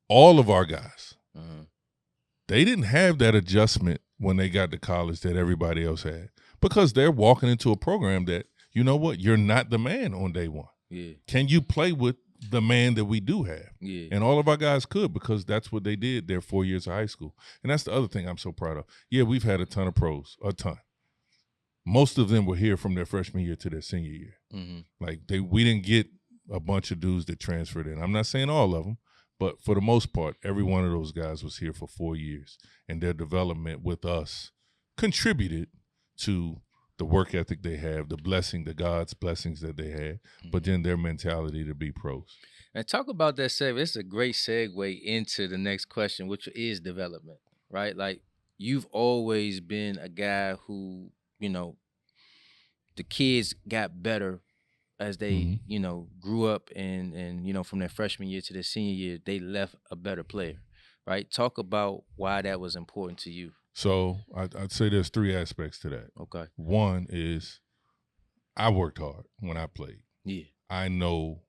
[SPEAKER 1] all of our guys. They didn't have that adjustment when they got to college that everybody else had because they're walking into a program that, you know what, you're not the man on day one.
[SPEAKER 2] Yeah.
[SPEAKER 1] Can you play with the man that we do have?
[SPEAKER 2] Yeah.
[SPEAKER 1] And all of our guys could because that's what they did their 4 years of high school. And that's the other thing I'm so proud of. Yeah, we've had a ton of pros, a ton. Most of them were here from their freshman year to their senior year. Like we didn't get a bunch of dudes that transferred in. I'm not saying all of them, but for the most part, every one of those guys was here for 4 years, and their development with us contributed to the work ethic they have, the God's blessings that they had, but then their mentality to be pros.
[SPEAKER 2] And talk about that segue. It's a great segue into the next question, which is development, right? Like, you've always been a guy who, the kids got better as they, grew up and from their freshman year to their senior year, they left a better player, right? Talk about why that was important to you.
[SPEAKER 1] So I'd say there's three aspects to that.
[SPEAKER 2] Okay.
[SPEAKER 1] One is I worked hard when I played.
[SPEAKER 2] Yeah.
[SPEAKER 1] I know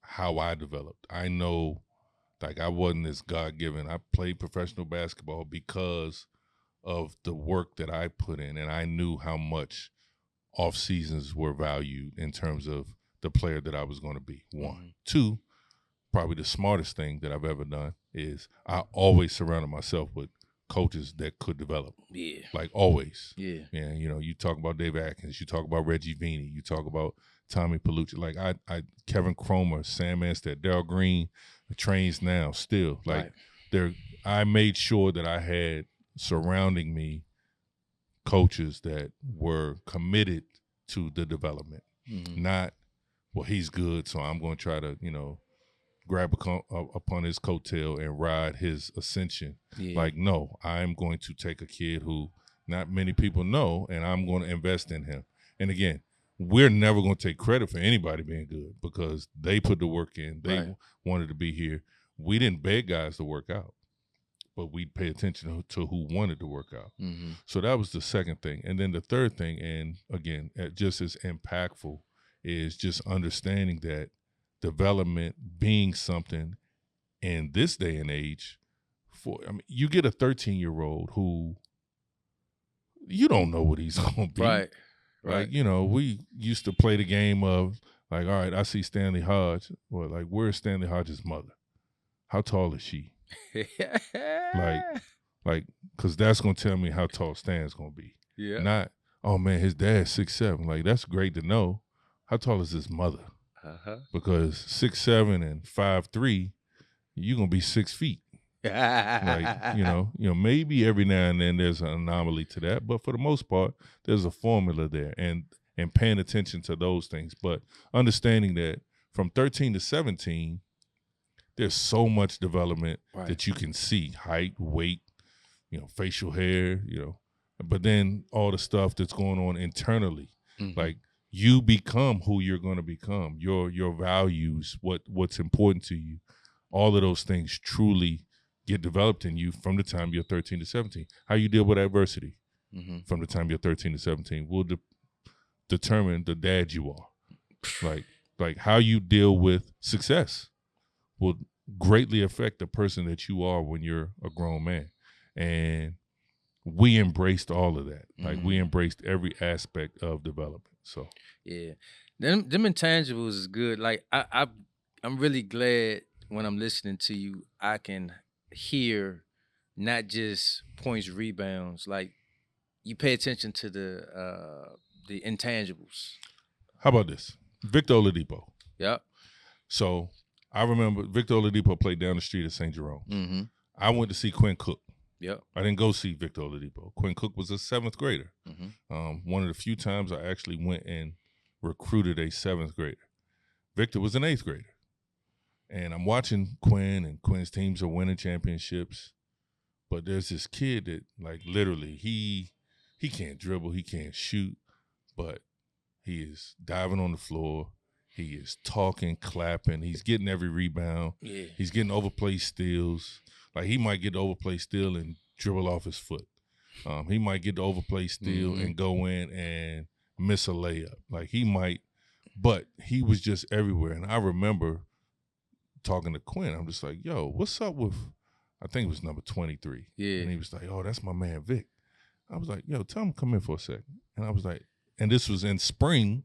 [SPEAKER 1] how I developed. I know, like, I wasn't as God-given. I played professional basketball because of the work that I put in, and I knew how much off seasons were valued in terms of the player that I was going to be. One. Two, probably the smartest thing that I've ever done is I always surrounded myself with coaches that could develop.
[SPEAKER 2] Yeah.
[SPEAKER 1] Like always.
[SPEAKER 2] Yeah.
[SPEAKER 1] Yeah, you talk about Dave Atkins, you talk about Reggie Vini, you talk about Tommy Palucci. Like I Kevin Cromer, Sam Anstead, Darryl Green trains now still. Like I made sure that I had surrounding me coaches that were committed to the development. Not, well, he's good, so I'm going to try to, grab upon his coattail and ride his ascension. Yeah. Like, no, I'm going to take a kid who not many people know, and I'm going to invest in him. And again, we're never going to take credit for anybody being good because they put the work in. They wanted to be here. We didn't beg guys to work out, but we'd pay attention to who wanted to work out. So that was the second thing. And then the third thing, and again, just as impactful, is just understanding that development being something in this day and age, you get a 13-year-old who you don't know what he's going to be.
[SPEAKER 2] Right.
[SPEAKER 1] Like, we used to play the game of, like, all right, I see Stanley Hodge. Well, like, where's Stanley Hodge's mother? How tall is she? like, because that's going to tell me how tall Stan's going to be. Yeah. Not, oh, man, his dad's 6'7". Like, that's great to know. How tall is his mother? Because 6'7" and 5'3", you're going to be 6 feet. Like, maybe every now and then there's an anomaly to that, but for the most part, there's a formula there, and paying attention to those things. But understanding that from 13 to 17, there's so much development that you can see: height, weight, facial hair, but then all the stuff that's going on internally, like you become who you're going to become, your values, what's important to you, all of those things truly get developed in you from the time you're 13 to 17. How you deal with adversity from the time you're 13 to 17 will determine the dad you are. Like how you deal with success will greatly affect the person that you are when you're a grown man. And we embraced all of that. Like we embraced every aspect of development. So
[SPEAKER 2] yeah, them intangibles is good. Like I'm really glad when I'm listening to you, I can hear not just points, rebounds. Like you pay attention to the intangibles.
[SPEAKER 1] How about this? Victor Oladipo.
[SPEAKER 2] Yep.
[SPEAKER 1] So I remember Victor Oladipo played down the street at St. Jerome. I went to see Quinn Cook.
[SPEAKER 2] Yep.
[SPEAKER 1] I didn't go see Victor Oladipo. Quinn Cook was a 7th grader. One of the few times I actually went and recruited a 7th grader. Victor was an 8th grader. And I'm watching Quinn, and Quinn's teams are winning championships. But there's this kid that, like, literally, he can't dribble, he can't shoot, but he is diving on the floor. He is talking, clapping. He's getting every rebound. Yeah. He's getting overplay steals. Like, he might get the overplay steal and dribble off his foot. He might get the overplay steal and go in and miss a layup. Like, he might, but he was just everywhere. And I remember talking to Quinn. I'm just like, yo, what's up with, I think it was number 23. Yeah. And he was like, oh, that's my man, Vic. I was like, yo, tell him to come in for a second. And I was like, and this was in spring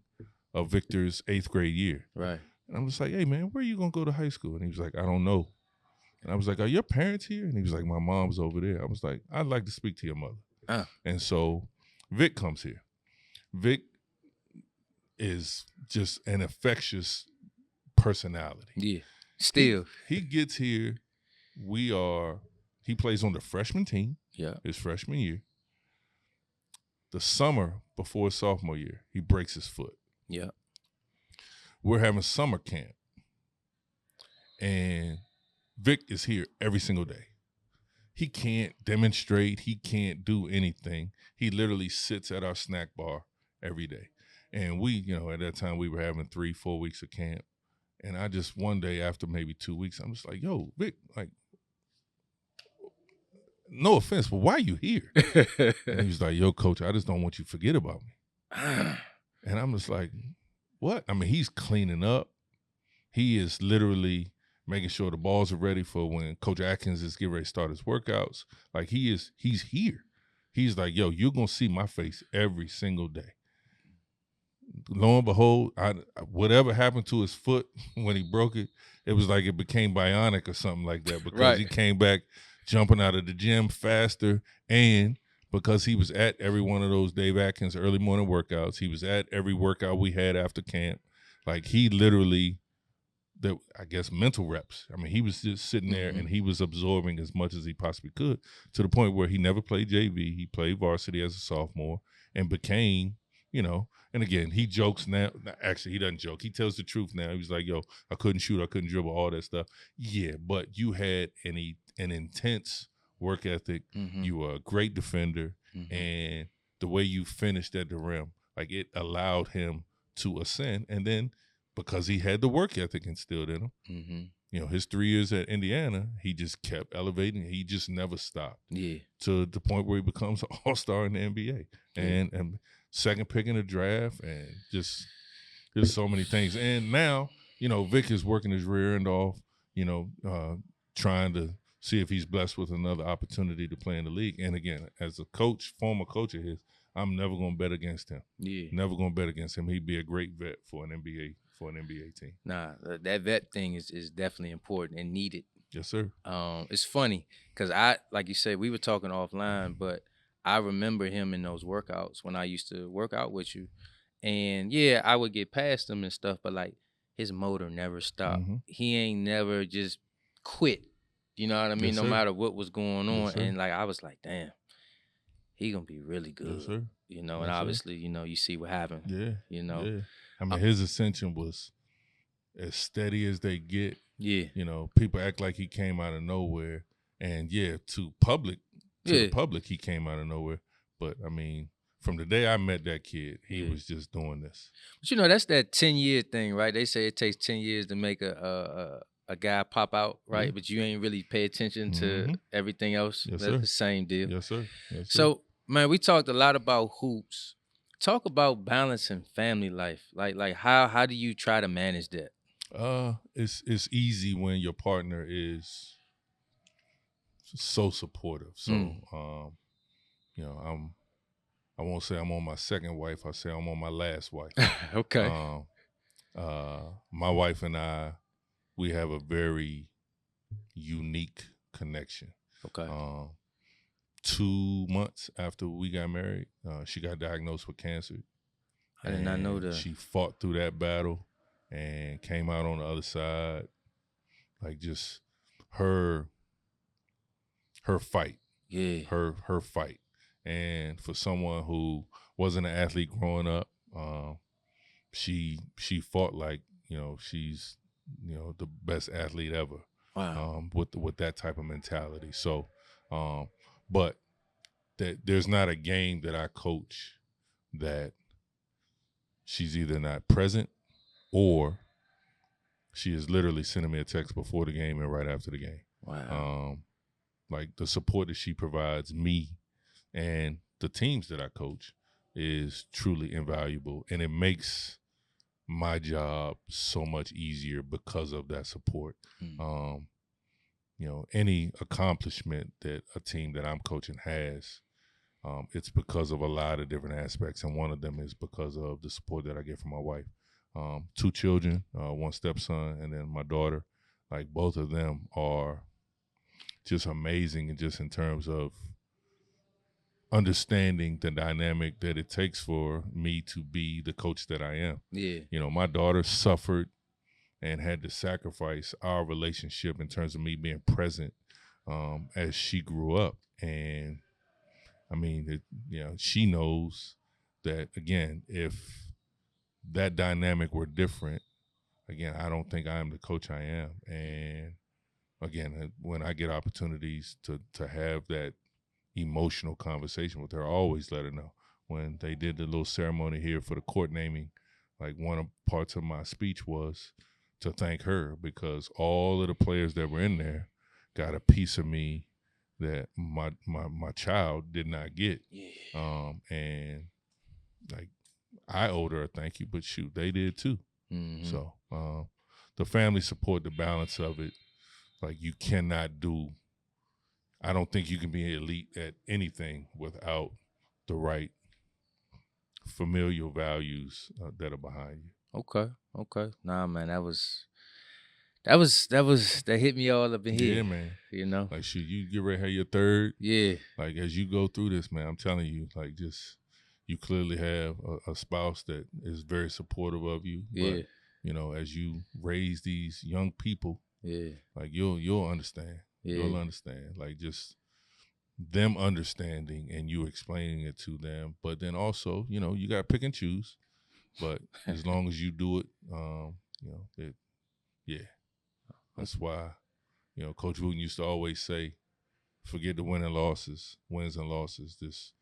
[SPEAKER 1] of Victor's 8th grade year. Right. And I'm just like, hey, man, where are you going to go to high school? And he was like, I don't know. And I was like, are your parents here? And he was like, my mom's over there. I was like, I'd like to speak to your mother. And so Vic comes here. Vic is just an infectious personality. Yeah, still. He gets here. He plays on the freshman team. Yeah. His freshman year. The summer before his sophomore year, he breaks his foot. Yeah. We're having summer camp. And Vic is here every single day. He can't demonstrate. He can't do anything. He literally sits at our snack bar every day. And we, at that time we were having 3-4 weeks of camp. And I just, one day after maybe 2 weeks, I'm just like, yo, Vic, like, no offense, but why are you here? And he was like, yo, coach, I just don't want you to forget about me. And I'm just like, what? I mean, he's cleaning up. He is literally making sure the balls are ready for when Coach Atkins is getting ready to start his workouts. Like, he's here. He's like, yo, you're going to see my face every single day. Lo and behold, whatever happened to his foot when he broke it, it was like it became bionic or something like that, because he came back jumping out of the gym faster, and because he was at every one of those Dave Atkins early morning workouts, he was at every workout we had after camp. Like he literally, I guess, mental reps. I mean, he was just sitting there and he was absorbing as much as he possibly could, to the point where he never played JV. He played varsity as a sophomore and became, and again, he jokes now. Actually, he doesn't joke. He tells the truth now. He's like, yo, I couldn't shoot, I couldn't dribble, all that stuff. Yeah, but you had an intense work ethic. You were a great defender. And the way you finished at the rim, like, it allowed him to ascend. And then because he had the work ethic instilled in him, his 3 years at Indiana, he just kept elevating. He just never stopped. Yeah. To the point where he becomes an all-star in the NBA. And second pick in the draft, and just so many things. And now, Vic is working his rear end off, trying to see if he's blessed with another opportunity to play in the league. And again, as a coach, former coach of his, I'm never going to bet against him. Yeah. Never going to bet against him. He'd be a great vet for an NBA team.
[SPEAKER 2] Nah, that vet thing is definitely important and needed.
[SPEAKER 1] Yes, sir.
[SPEAKER 2] It's funny because like you said, we were talking offline, but I remember him in those workouts when I used to work out with you. And yeah, I would get past him and stuff, but like his motor never stopped. He ain't never just quit. You know what I mean? Yes, no matter what was going on. Yes, and like I was like, damn, he gonna be really good. Yes, sir. And yes, obviously, you see what happened. Yeah.
[SPEAKER 1] Yeah. I mean, his ascension was as steady as they get. Yeah. People act like he came out of nowhere. And to the public, he came out of nowhere. But I mean, from the day I met that kid, he was just doing this.
[SPEAKER 2] But that's that 10-year thing, right? They say it takes 10 years to make a guy pop out, right? Mm-hmm. But you ain't really pay attention to everything else.
[SPEAKER 1] Yes,
[SPEAKER 2] That's
[SPEAKER 1] sir.
[SPEAKER 2] the same deal.
[SPEAKER 1] Yes, sir. Yes, sir.
[SPEAKER 2] So, man, we talked a lot about hoops. Talk about balancing family life. Like how do you try to manage that?
[SPEAKER 1] It's easy when your partner is so supportive. So, I won't say I'm on my second wife. I say I'm on my last wife.
[SPEAKER 2] Okay.
[SPEAKER 1] My wife and I, we have a very unique connection.
[SPEAKER 2] Okay.
[SPEAKER 1] 2 months after we got married, she got diagnosed with cancer.
[SPEAKER 2] I did not know that.
[SPEAKER 1] She fought through that battle and came out on the other side. Like, just her fight. Yeah. Her fight. And for someone who wasn't an athlete growing up, she fought like, she's, the best athlete ever. Wow. With that type of mentality. So, but there's not a game that I coach that she's either not present or she is literally sending me a text before the game and right after the game.
[SPEAKER 2] Wow.
[SPEAKER 1] Like, the support that she provides me and the teams that I coach is truly invaluable, and it makes my job so much easier because of that support. Any accomplishment that a team that I'm coaching has, it's because of a lot of different aspects, and one of them is because of the support that I get from my wife. 2 children, 1 stepson, and then my daughter. Like, both of them are just amazing, and just in terms of understanding the dynamic that it takes for me to be the coach that I am.
[SPEAKER 2] Yeah.
[SPEAKER 1] My daughter suffered and had to sacrifice our relationship in terms of me being present as she grew up. And I mean, she knows that, again, if that dynamic were different, again, I don't think I am the coach I am. And again, when I get opportunities to have that emotional conversation with her, I always let her know. When they did the little ceremony here for the court naming, like, one of parts of my speech was to thank her, because all of the players that were in there got a piece of me that my child did not get.
[SPEAKER 2] Yeah.
[SPEAKER 1] And like, I owed her a thank you, but shoot, they did too.
[SPEAKER 2] Mm-hmm.
[SPEAKER 1] So the family support, the balance of it, like, you cannot do. I don't think you can be elite at anything without the right familial values that are behind you.
[SPEAKER 2] Okay. Nah, man, that was that hit me all up in here.
[SPEAKER 1] Yeah, man.
[SPEAKER 2] You know?
[SPEAKER 1] Like, shoot, you get ready to have your third.
[SPEAKER 2] Yeah.
[SPEAKER 1] Like, as you go through this, man, I'm telling you, like, just you clearly have a spouse that is very supportive of you.
[SPEAKER 2] Yeah.
[SPEAKER 1] But, you know, as you raise these young people,
[SPEAKER 2] Yeah.
[SPEAKER 1] like, you'll understand.
[SPEAKER 2] Yeah.
[SPEAKER 1] You'll understand. Like, just them understanding and you explaining it to them. But then also, you know, you got to pick and choose. But as long as you do it, you know, yeah. That's why, you know, Coach Wooten used to always say, forget the wins and losses. This,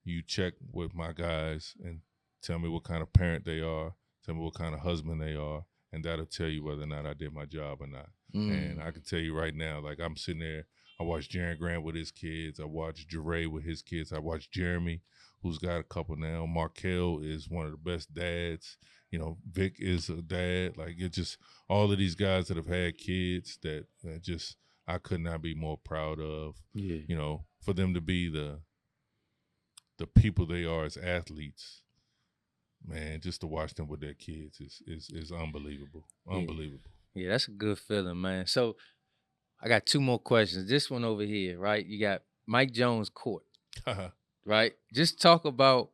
[SPEAKER 1] you check with my guys and tell me what kind of parent they are, tell me what kind of husband they are, and that'll tell you whether or not I did my job or not. And I can tell you right now, like, I'm sitting there, I watch Jaron Grant with his kids, I watch Jure with his kids, I watch Jeremy, who's got a couple now. Markel is one of the best dads. You know, Vic is a dad. Like, it's just all of these guys that have had kids that just I could not be more proud of.
[SPEAKER 2] Yeah.
[SPEAKER 1] You know, for them to be the people they are as athletes, man, just to watch them with their kids is unbelievable. Unbelievable.
[SPEAKER 2] Yeah, that's a good feeling, man. So I got two more questions. This one over here, right? You got Mike Jones Court, right? Just talk about,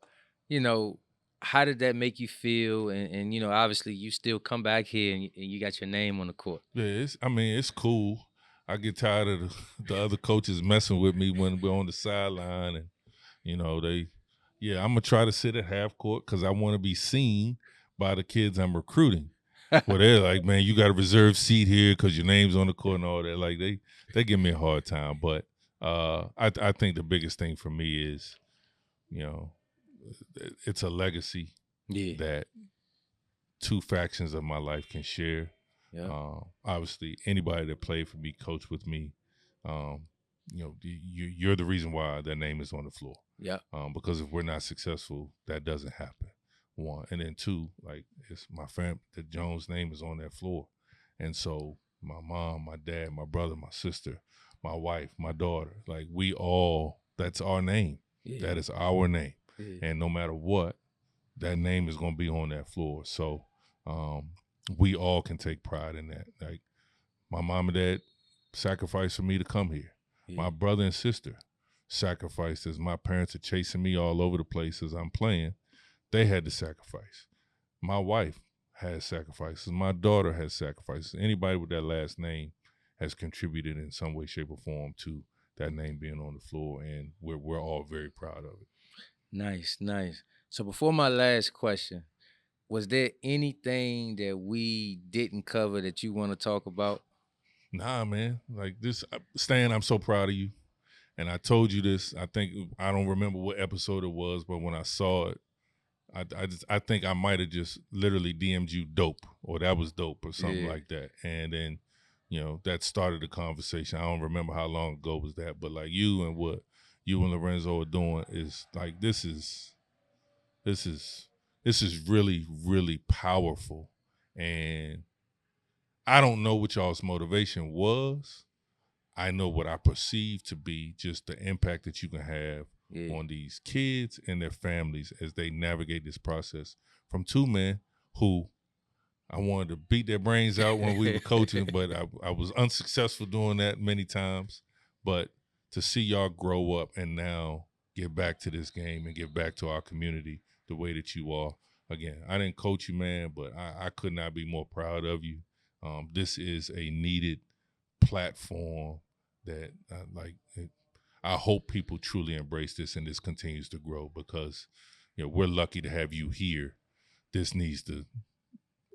[SPEAKER 2] you know, how did that make you feel? And you know, obviously you still come back here and you got your name on the court.
[SPEAKER 1] Yeah, it's cool. I get tired of the other coaches messing with me when we're on the sideline, and you know, I'm gonna try to sit at half court because I want to be seen by the kids I'm recruiting. Well, they're like, man, you got a reserved seat here because your name's on the court and all that. Like, they give me a hard time, but I think the biggest thing for me is, you know, it's a legacy that two factions of my life can share.
[SPEAKER 2] Yeah.
[SPEAKER 1] Obviously, anybody that played for me, coached with me, you know, you're the reason why their name is on the floor.
[SPEAKER 2] Yeah.
[SPEAKER 1] Because if we're not successful, that doesn't happen. One. And then two, like, it's my family, the Jones name is on that floor. And so my mom, my dad, my brother, my sister, my wife, my daughter, like, that's our name. Yeah. That is our name. Yeah. And no matter what, that name is going to be on that floor. So we all can take pride in that. Like, my mom and dad sacrificed for me to come here. Yeah. My brother and sister sacrificed as my parents are chasing me all over the place as I'm playing. They had to sacrifice. My wife has sacrifices. My daughter has sacrifices. Anybody with that last name has contributed in some way, shape, or form to that name being on the floor, and we're all very proud of it.
[SPEAKER 2] Nice, nice. So before my last question, was there anything that we didn't cover that you want to talk about?
[SPEAKER 1] Nah, man. Like this, Stan, I'm so proud of you. And I told you this, I don't remember what episode it was, but when I saw it, I think I might have just literally DM'd you dope, or that was dope, or something like that. And then, you know, that started the conversation. I don't remember how long ago was that, but like, you and what you and Lorenzo are doing is like, this is really, really powerful. And I don't know what y'all's motivation was. I know what I perceive to be just the impact that you can have on these kids and their families as they navigate this process from two men who I wanted to beat their brains out when we were coaching, but I was unsuccessful doing that many times. But to see y'all grow up and now get back to this game and get back to our community the way that you are. Again, I didn't coach you, man, but I could not be more proud of you. This is a needed platform that I hope people truly embrace this and this continues to grow, because, you know, we're lucky to have you here. This needs to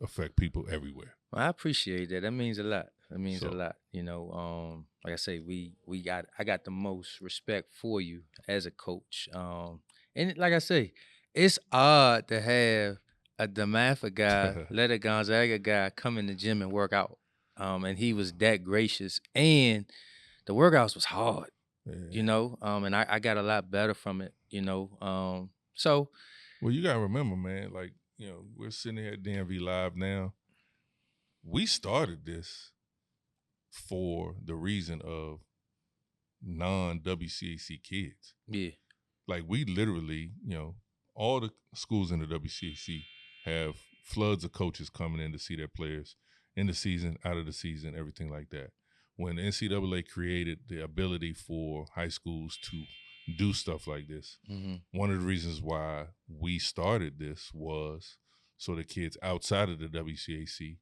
[SPEAKER 1] affect people everywhere.
[SPEAKER 2] Well, I appreciate that. That means a lot. That means a lot. You know, like I say, I got the most respect for you as a coach. And like I say, it's odd to have a DeMatha guy, let a Gonzaga guy come in the gym and work out. And he was that gracious, and the workouts was hard. You know, and I got a lot better from it, you know. So,
[SPEAKER 1] well, you gotta remember, man, like, you know, we're sitting here at DMV Live now. We started this for the reason of non-WCAC kids.
[SPEAKER 2] Yeah.
[SPEAKER 1] Like, we literally, you know, all the schools in the WCAC have floods of coaches coming in to see their players in the season, out of the season, everything like that. When the NCAA created the ability for high schools to do stuff like this, one of the reasons why we started this was so the kids outside of the WCAC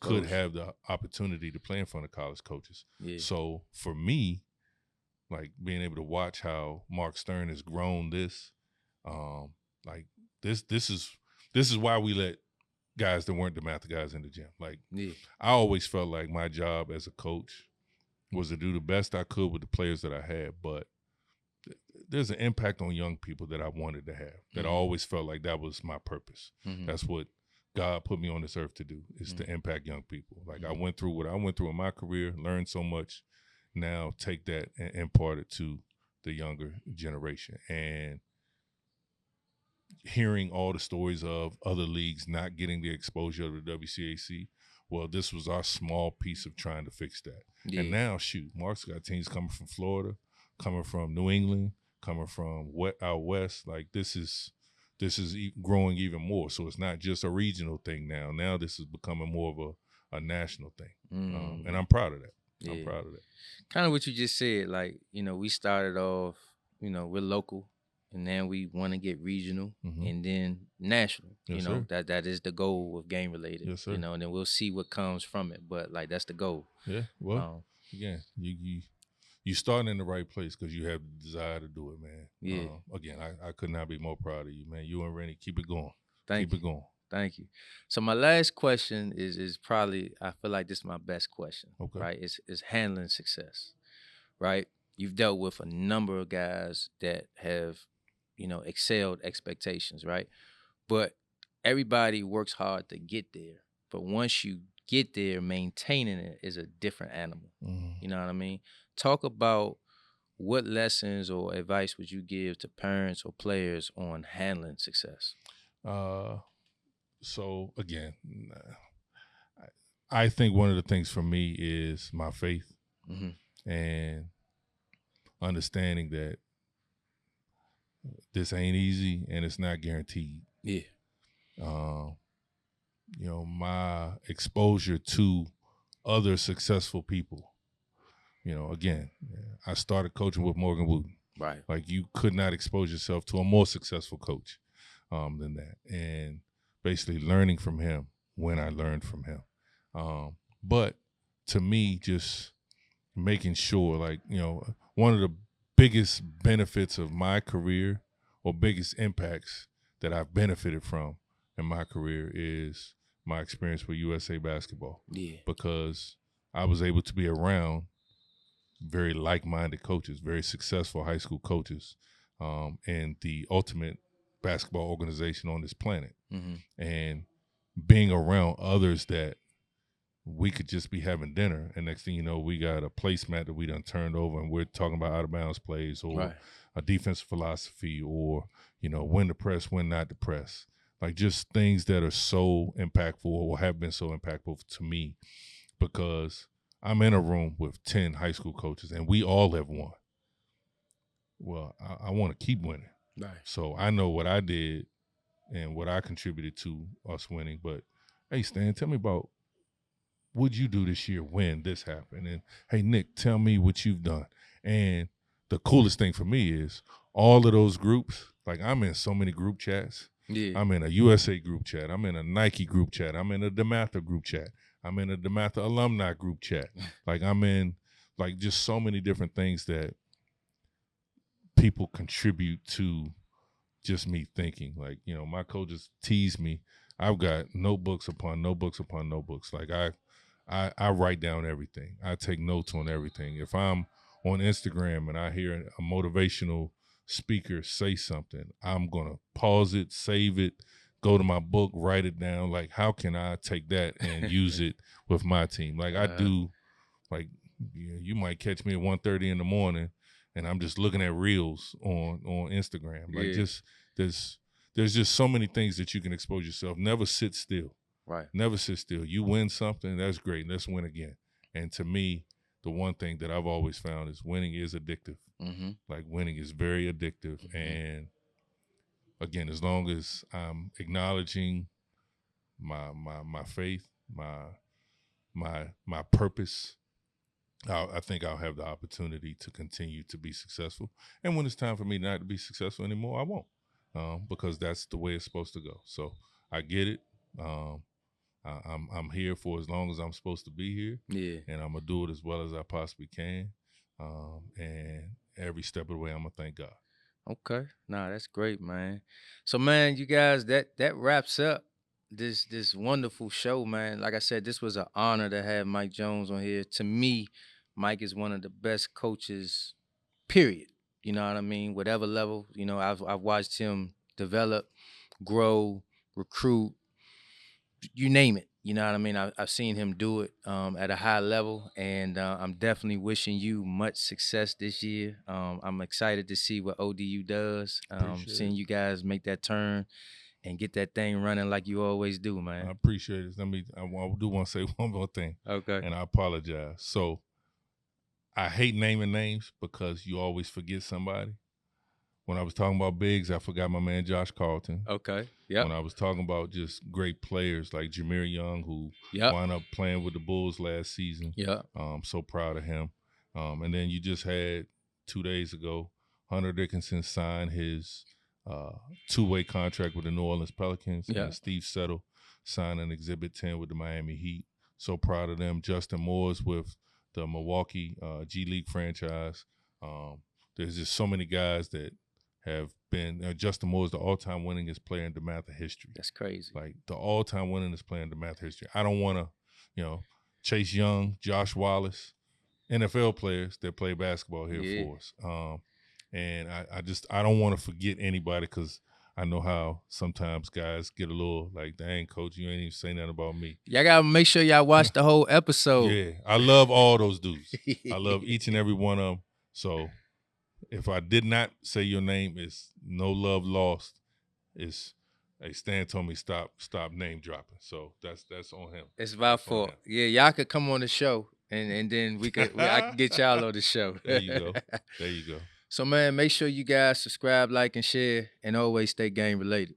[SPEAKER 1] could have the opportunity to play in front of college coaches.
[SPEAKER 2] Yeah.
[SPEAKER 1] So for me, like being able to watch how Mark Stern has grown this, like this is why we let guys that weren't DeMatha guys in the gym. Like I always felt like my job as a coach was to do the best I could with the players that I had, but there's an impact on young people that I wanted to have, that I always felt like that was my purpose. That's what God put me on this earth to do, is to impact young people. Like I went through what I went through in my career, learned so much, now take that and impart it to the younger generation. And hearing all the stories of other leagues not getting the exposure of the WCAC, well, this was our small piece of trying to fix that. Yeah. And now, shoot, Mark's got teams coming from Florida, coming from New England, coming from out west. Like this is growing even more. So it's not just a regional thing now. Now this is becoming more of a national thing. And I'm proud of that. Yeah. I'm proud of that.
[SPEAKER 2] Kind of what you just said, like, we started off, we're local, and then we want to get regional and then national.
[SPEAKER 1] Yes,
[SPEAKER 2] that is the goal of Game Related.
[SPEAKER 1] Yes, sir.
[SPEAKER 2] And then we'll see what comes from it. But like that's the goal.
[SPEAKER 1] Yeah. Well, again, you starting in the right place because you have the desire to do it, man.
[SPEAKER 2] Yeah.
[SPEAKER 1] Again, I could not be more proud of you, man. You and Rennie, keep it going.
[SPEAKER 2] Keep
[SPEAKER 1] it going.
[SPEAKER 2] Thank you. So my last question is probably, I feel like this is my best question.
[SPEAKER 1] Okay.
[SPEAKER 2] Right? It's handling success. Right? You've dealt with a number of guys that have, excelled expectations, right? But everybody works hard to get there. But once you get there, maintaining it is a different animal. You know what I mean? Talk about what lessons or advice would you give to parents or players on handling success?
[SPEAKER 1] So again, I think one of the things for me is my faith and understanding that this ain't easy and it's not guaranteed.
[SPEAKER 2] Yeah.
[SPEAKER 1] My exposure to other successful people. Again, I started coaching with Morgan Wooten.
[SPEAKER 2] Right.
[SPEAKER 1] Like you could not expose yourself to a more successful coach than that. And basically learning from him when I learned from him. But to me, just making sure, like, one of the biggest benefits of my career or biggest impacts that I've benefited from in my career is my experience with USA Basketball.
[SPEAKER 2] Yeah.
[SPEAKER 1] Because I was able to be around very like-minded coaches, very successful high school coaches, and the ultimate basketball organization on this planet. And being around others that we could just be having dinner, and next thing you know, we got a placemat that we done turned over, and we're talking about out-of-bounds plays or a defensive philosophy or, when to press, when not to press. Like just things that are so impactful or have been so impactful to me, because I'm in a room with 10 high school coaches, and we all have won. Well, I want to keep winning.
[SPEAKER 2] Right.
[SPEAKER 1] So I know what I did and what I contributed to us winning. But, hey, Stan, tell me about what'd you do this year when this happened? And, hey, Nick, tell me what you've done. And the coolest thing for me is all of those groups, like I'm in so many group chats.
[SPEAKER 2] Yeah.
[SPEAKER 1] I'm in a USA group chat. I'm in a Nike group chat. I'm in a DeMatha group chat. I'm in a DeMatha alumni group chat. Like I'm in like just so many different things that people contribute to just me thinking. Like, my coaches tease me. I've got notebooks upon notebooks upon notebooks. Like I write down everything. I take notes on everything. If I'm on Instagram and I hear a motivational speaker say something, I'm going to pause it, save it, go to my book, write it down. Like, how can I take that and use it with my team? Like I do, like, you might catch me at 1:30 in the morning and I'm just looking at reels on Instagram. Like just, there's just so many things that you can expose yourself. Never sit still.
[SPEAKER 2] Right.
[SPEAKER 1] Never sit still. You win something, that's great. Let's win again. And to me, the one thing that I've always found is winning is addictive. Like winning is very addictive. And again, as long as I'm acknowledging my faith, my purpose, I think I'll have the opportunity to continue to be successful. And when it's time for me not to be successful anymore, I won't, because that's the way it's supposed to go. So I get it. I'm here for as long as I'm supposed to be here.
[SPEAKER 2] Yeah.
[SPEAKER 1] And I'm gonna do it as well as I possibly can. And every step of the way, I'm gonna thank God.
[SPEAKER 2] Okay. Nah, that's great, man. So, man, you guys, that wraps up this wonderful show, man. Like I said, this was an honor to have Mike Jones on here. To me, Mike is one of the best coaches, period. You know what I mean? Whatever level, I've watched him develop, grow, recruit, you name it. You know what I mean? I've seen him do it at a high level, and I'm definitely wishing you much success this year. I'm excited to see what ODU does. Seeing you guys make that turn and get that thing running like you always do, man.
[SPEAKER 1] I appreciate it. I do want to say one more thing.
[SPEAKER 2] Okay.
[SPEAKER 1] And I apologize. So I hate naming names because you always forget somebody. When I was talking about bigs, I forgot my man Josh Carlton.
[SPEAKER 2] Okay. Yeah.
[SPEAKER 1] When I was talking about just great players like Jameer Young, who wound up playing with the Bulls last season.
[SPEAKER 2] Yeah.
[SPEAKER 1] So proud of him. And then you just had 2 days ago, Hunter Dickinson signed his two-way contract with the New Orleans Pelicans.
[SPEAKER 2] Yeah.
[SPEAKER 1] And Steve Settle signed an Exhibit 10 with the Miami Heat. So proud of them. Justin Moore's with the Milwaukee G League franchise. There's just so many guys that have been Justin Moore is the all-time winningest player in DeMatha history.
[SPEAKER 2] That's crazy.
[SPEAKER 1] Like the all-time winningest player in DeMatha history. I don't want to, Chase Young, Josh Wallace, NFL players that play basketball here for us. And I don't want to forget anybody because I know how sometimes guys get a little like, dang, coach, you ain't even saying nothing about me.
[SPEAKER 2] Y'all got to make sure y'all watch the whole episode.
[SPEAKER 1] Yeah, I love all those dudes. I love each and every one of them. So if I did not say your name, it's no love lost. It's hey, Stan told me stop name dropping. So that's on him.
[SPEAKER 2] It's my fault. Yeah, y'all could come on the show and then I can get y'all on the show.
[SPEAKER 1] There you go. There you go.
[SPEAKER 2] So man, make sure you guys subscribe, like, and share, and always stay game related.